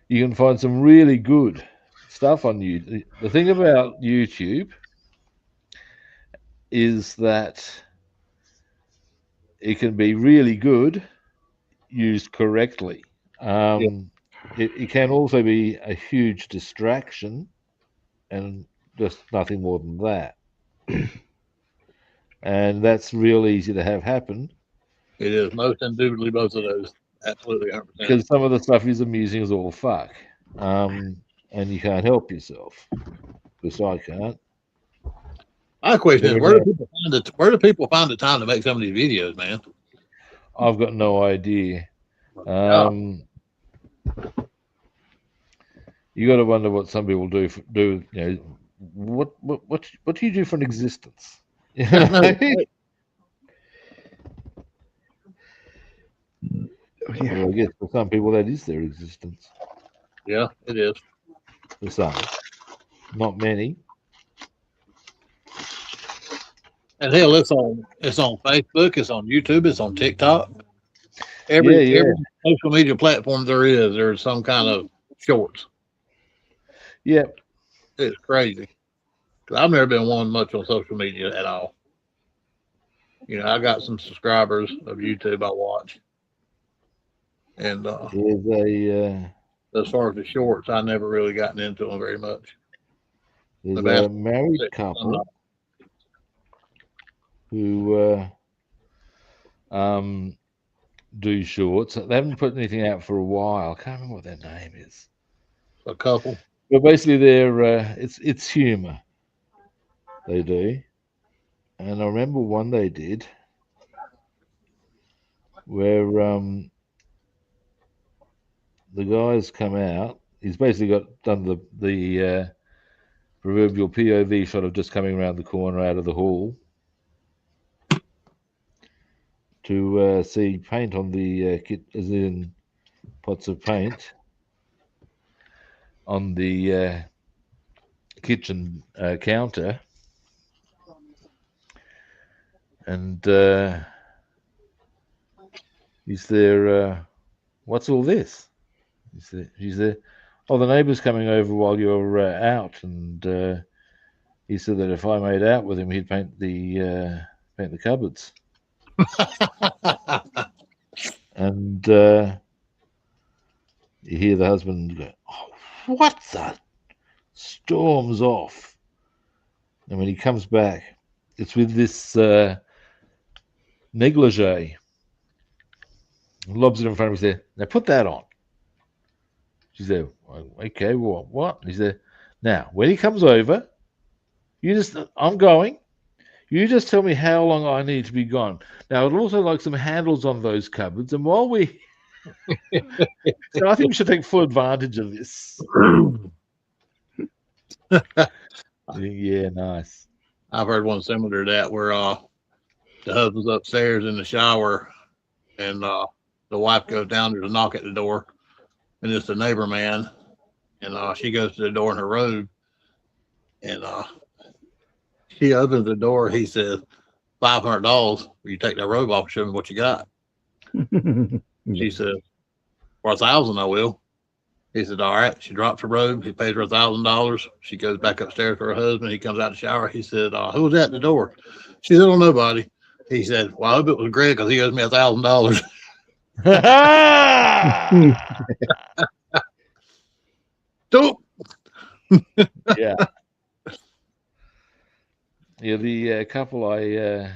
You can find some really good stuff on YouTube. The thing about YouTube is that it can be really good used correctly. It can also be a huge distraction and just nothing more than that. And that's real easy to have happen. It is most indubitably both of those. Absolutely 100%. Because some of the stuff is amusing as all fuck. And you can't help yourself. Because I can't. My question is, where do people find the time to make some of these videos, man? I've got no idea. You got to wonder what some people do. You know, what do you do for an existence? Well, I guess for some people that is their existence. Yeah, it is. For some, not many. And hell, it's on Facebook, it's on YouTube, it's on TikTok. Every social media platform there's some kind of shorts. Yeah, it's crazy. Cause I've never been one much on social media at all. You know, I got some subscribers of YouTube I watch, and as far as the shorts, I never really gotten into them very much. There's a married couple who do shorts. They haven't put anything out for a while. I can't remember what their name is. A couple. But basically, they're it's humor. They do, and I remember one they did where the guy's come out. He's basically done the proverbial POV shot of just coming around the corner out of the hall to see paint on the kit, as in pots of paint on the kitchen counter, and he's there. What's all this? She's there. Oh, the neighbour's coming over while you're out, and he said that if I made out with him, he'd paint the cupboards. And you hear the husband go, "Oh, what the?" Storms off, and when he comes back, it's with this negligee. Lobs it in front of him. He said, "Now put that on." She said, "Okay, well, what?" He said, "Now, when he comes over, I'm going. You just tell me how long I need to be gone. Now, I'd also like some handles on those cupboards. And while we..." So I think we should take full advantage of this. Yeah, nice. I've heard one similar to that where the husband's upstairs in the shower and the wife goes down there to knock at the door, and it's the neighbor man, And she goes to the door in her robe, and she opens the door. He says, $500. You take that robe off and show me what you got. She says, for $1,000, I will. He said, all right. She drops her robe. He pays her $1,000. She goes back upstairs to her husband. He comes out the shower. He said, who was at the door? She said, oh, nobody. He said, well, I hope it was Greg because he owes me $1,000. Dope. Yeah. Yeah, the couple I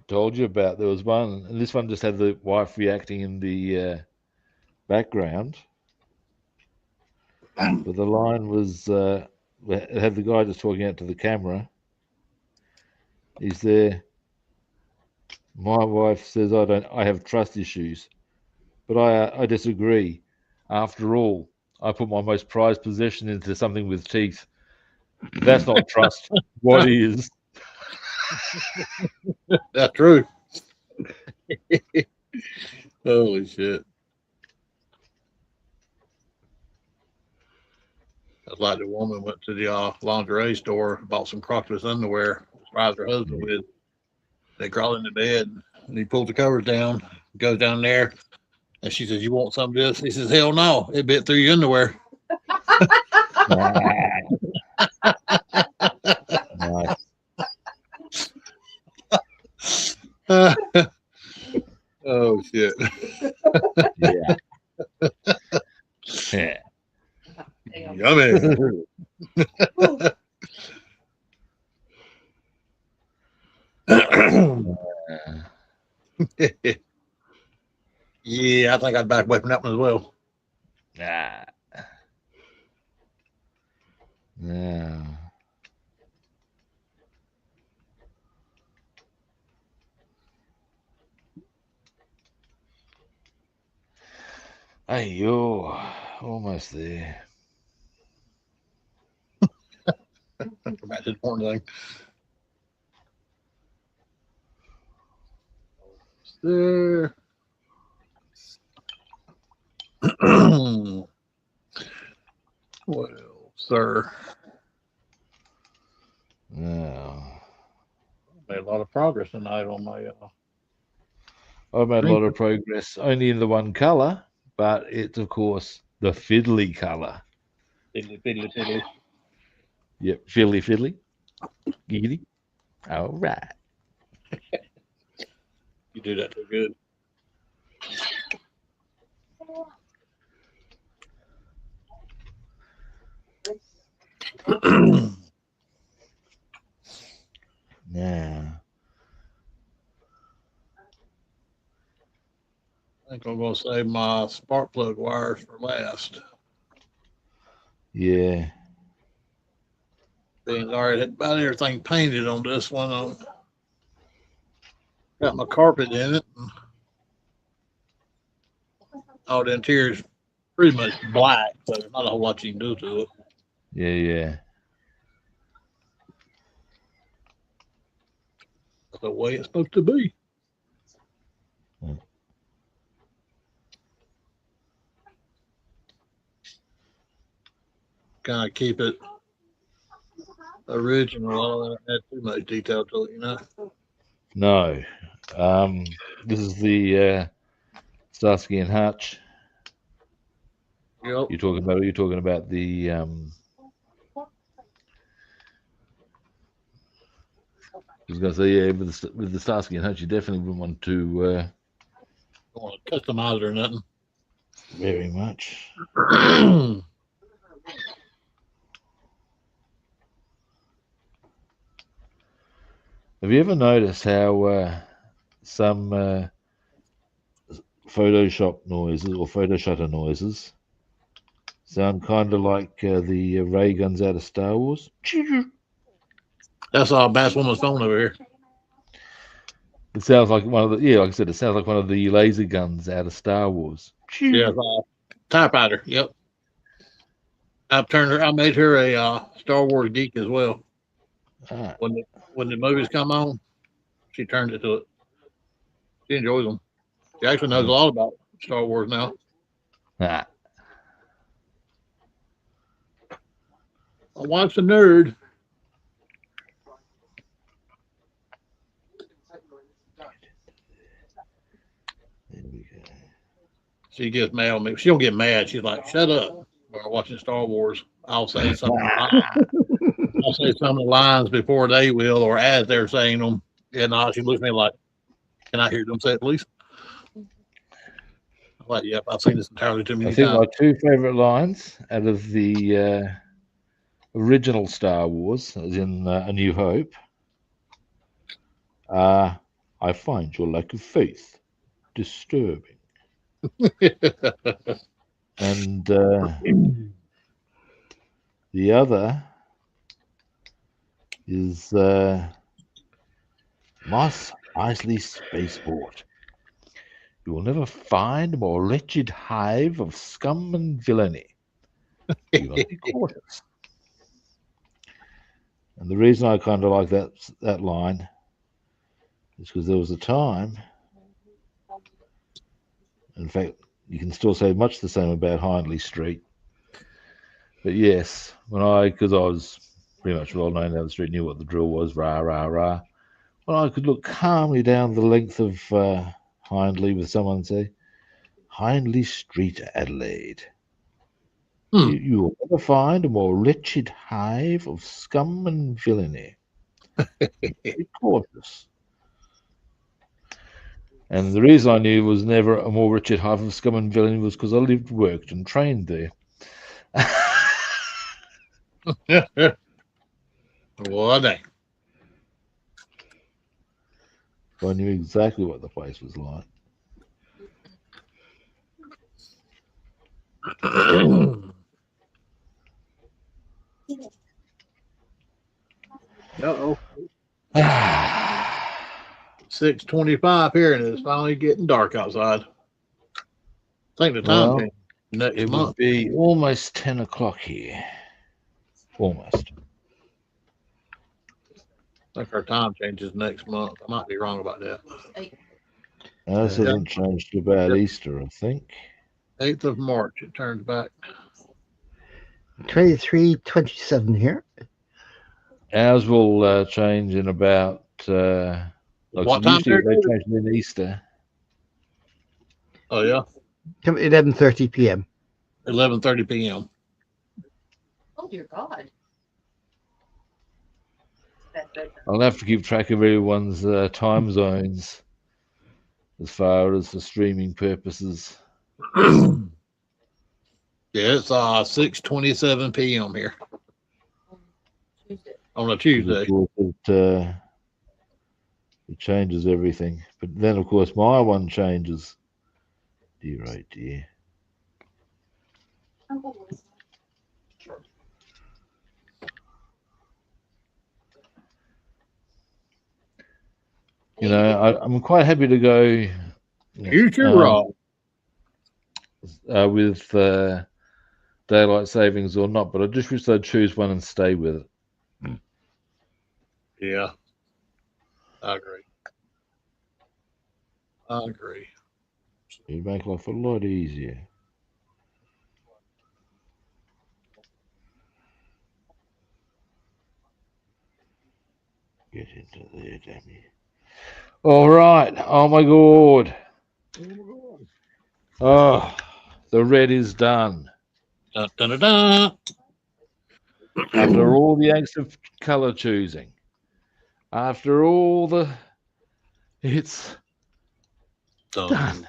told you about, there was one, and this one just had the wife reacting in the background. But the line was, it had the guy just talking out to the camera. He's there. My wife says I have trust issues, but I disagree. After all, I put my most prized possession into something with teeth. That's not trust. What is? That's true. Holy shit. That's like the woman went to the lingerie store, bought some crotchless underwear, surprised her husband with. They crawl into bed, and he pulls the covers down, goes down there, and she says, you want some of this? He says, hell no, it bit through your underwear. Nice. Oh, shit. Yeah. Yeah. Yummy. Yeah, I think I'd back away from that one as well. Nah. No. Hey, you're almost there. Back to the porn thing. There. Well, sir. No. Made a lot of progress tonight on my. I've made a lot of progress only in the one colour, but it's, of course, the fiddly colour. Fiddly. Yep, fiddly. Giggity. All right. You do that too good. Yeah. I think I'm going to save my spark plug wires for last. Yeah. Being already had about everything painted on this one. Got my carpet in it. All the interior's pretty much black, so there's not a whole lot you can do to it. Yeah. That's the way it's supposed to be. Kind of keep it original. I don't add too much detail to it, you know. No. This is the Starsky and Hutch. Yep. You're talking about the I was going to say, yeah, with the Starsky and Hutch, you definitely wouldn't want to Don't want to customize it or nothing. very much. Have you ever noticed how some Photoshop noises or photo shutter noises sound kind of like the ray guns out of Star Wars? That's all Basswoman's phone over here. It sounds like one of the, yeah, like I said, it sounds like one of the laser guns out of Star Wars. Yeah, typewriter. Yep. I made her a Star Wars geek as well. Ah. When the movies come on, she turns it to it. She enjoys them. He actually knows a lot about Star Wars now. Ah. My wife's a nerd. There we go. She gets mad at me. She don't get mad. She's like, "Shut up!" While watching Star Wars, I'll say something. I'll say some of the lines before they will, or as they're saying them, and she looks at me like, "Can I hear them say it, please?" I'm like, "Yep, I've seen this entirely too many I think times." my two favorite lines out of the original Star Wars, as in A New Hope, are, "I find your lack of faith disturbing." And the other is Moss Eisley Spaceport. You will never find a more wretched hive of scum and villainy. You must be cautious. And the reason I kind of like that line is because there was a time, in fact, you can still say much the same about Hindley Street. But yes, because I was pretty much well known down the street, knew what the drill was, rah, rah, rah. When I could look calmly down the length of Hindley with someone say, "Hindley Street, Adelaide. You will never find a more wretched hive of scum and villainy. Be cautious." And the reason I knew it was never a more wretched hive of scum and villainy was because I lived, worked, and trained there. What a day. So I knew exactly what the place was like. Uh-oh. 6:25 here, and it's finally getting dark outside. I think the time change next it month. Would be almost 10 o'clock here. Almost. I think our time changes next month. I might be wrong about that. This hasn't changed about Easter, I think. 8th of March, it turns back. 23:27 here. Ours will change in about. What time? Usually they change in Easter. Oh yeah. 11:30 p.m. 11:30 p.m. Oh dear God. I'll have to keep track of everyone's time zones as far as the streaming purposes. Yeah, it's 6:27 p.m. here on a Tuesday. It changes everything, but then of course my one changes. Dear, oh dear. You know, I'm quite happy to go. Future Raw. With daylight savings or not, but I just wish they'd choose one and stay with it. Yeah, I agree. It'd make life a lot easier. Get into there, damn you. All right. Oh my God. Oh, the red is done. Dun, dun, dun, dun. After all the angst of color choosing, after all the, it's done.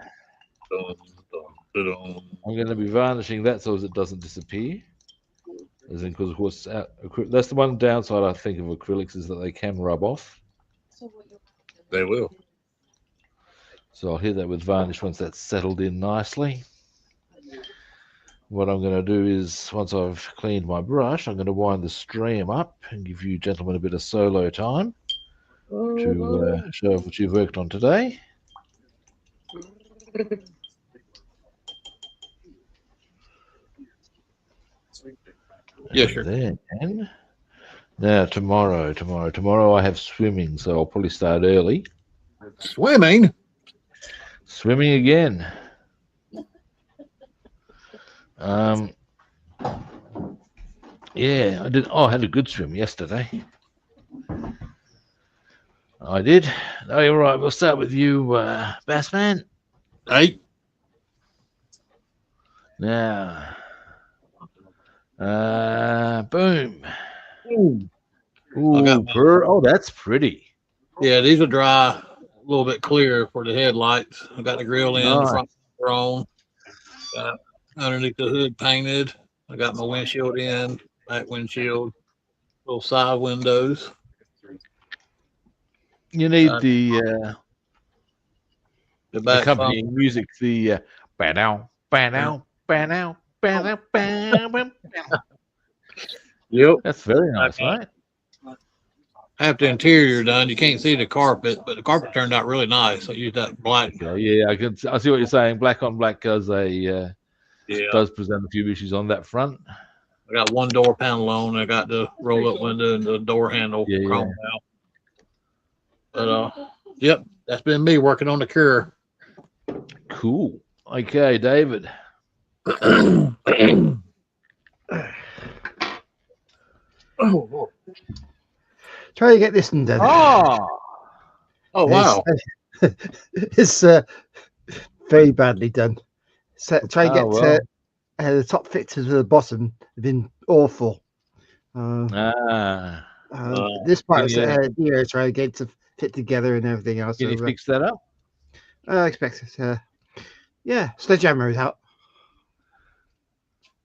I'm going to be varnishing that so as it doesn't disappear. As in, because of course that's the one downside I think of acrylics is that they can rub off. They will. So I'll hit that with varnish once that's settled in nicely. What I'm going to do is, once I've cleaned my brush, I'm going to wind the stream up and give you gentlemen a bit of solo time to show off what you've worked on today. Yes, sir. Then, now tomorrow I have swimming, so I'll probably start early. Swimming? Swimming again. Yeah, I did. Oh, I had a good swim yesterday. I did. Oh, you're right. We'll start with you, Bassman. Hey. Now, boom. Ooh. Ooh, oh, that's pretty. Yeah, these are dry, a little bit clear for the headlights. I got the grill in, the Nice. front bumper on, got underneath the hood painted. I got my windshield in, back windshield, little side windows. You need the back accompanying music, the ba-dow, ba-dow, ba-dow, ba-dow, ba-dow. Yep. That's very nice, right? I have the interior done. You can't see the carpet, but the carpet turned out really nice. I used that black. Yeah, I see what you're saying. Black on black does does present a few issues on that front. I got one door panel on. I got the roll up window and the door handle chromed out. But yep, that's been me working on the cure. Cool. Okay, David. Try to get this one done. Oh wow. It's very badly done. So try to get the top fit to the bottom. Have been awful. This part here, try to get to fit together and everything else. Can you fix that up? I expect it. Yeah, sledgehammer is out.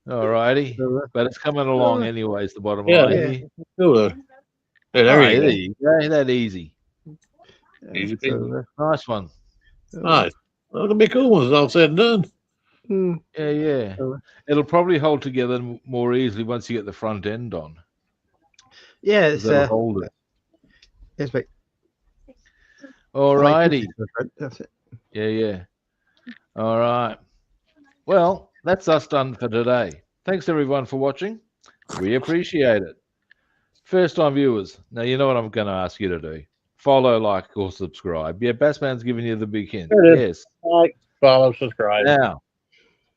All righty, but it's coming along anyways. The bottom line. There you go. That easy. Easy. Nice one. Nice. That'll be cool when it's all said and done. Yeah. It'll probably hold together more easily once you get the front end on. Yeah, it's hold it. Yes, mate. All righty. That's it. Yeah. All right. Well, that's us done for today. Thanks everyone for watching. We appreciate it. First time viewers, now you know what I'm going to ask you to do. Follow, like, or subscribe. Yeah, Bassman's giving you the big hint. Yes. Like, follow, subscribe. Now,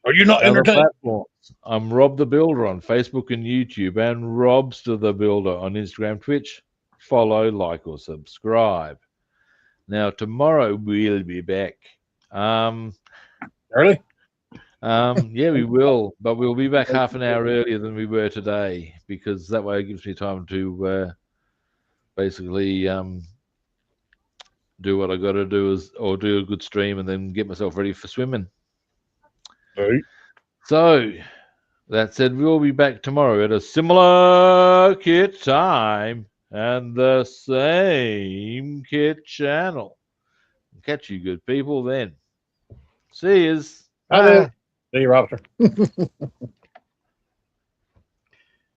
are you not entertained? Platforms. I'm Rob the Builder on Facebook and YouTube, and Robster the Builder on Instagram, Twitch. Follow, like, or subscribe. Now, tomorrow we'll be back. Early? Yeah, we will, but we'll be back half an hour earlier than we were today, because that way it gives me time to basically do what I got to do, or do a good stream and then get myself ready for swimming. Right. So that said, we'll be back tomorrow at a similar kit time and the same kit channel. Catch you good people then. See yous. Bye. See you, Robert.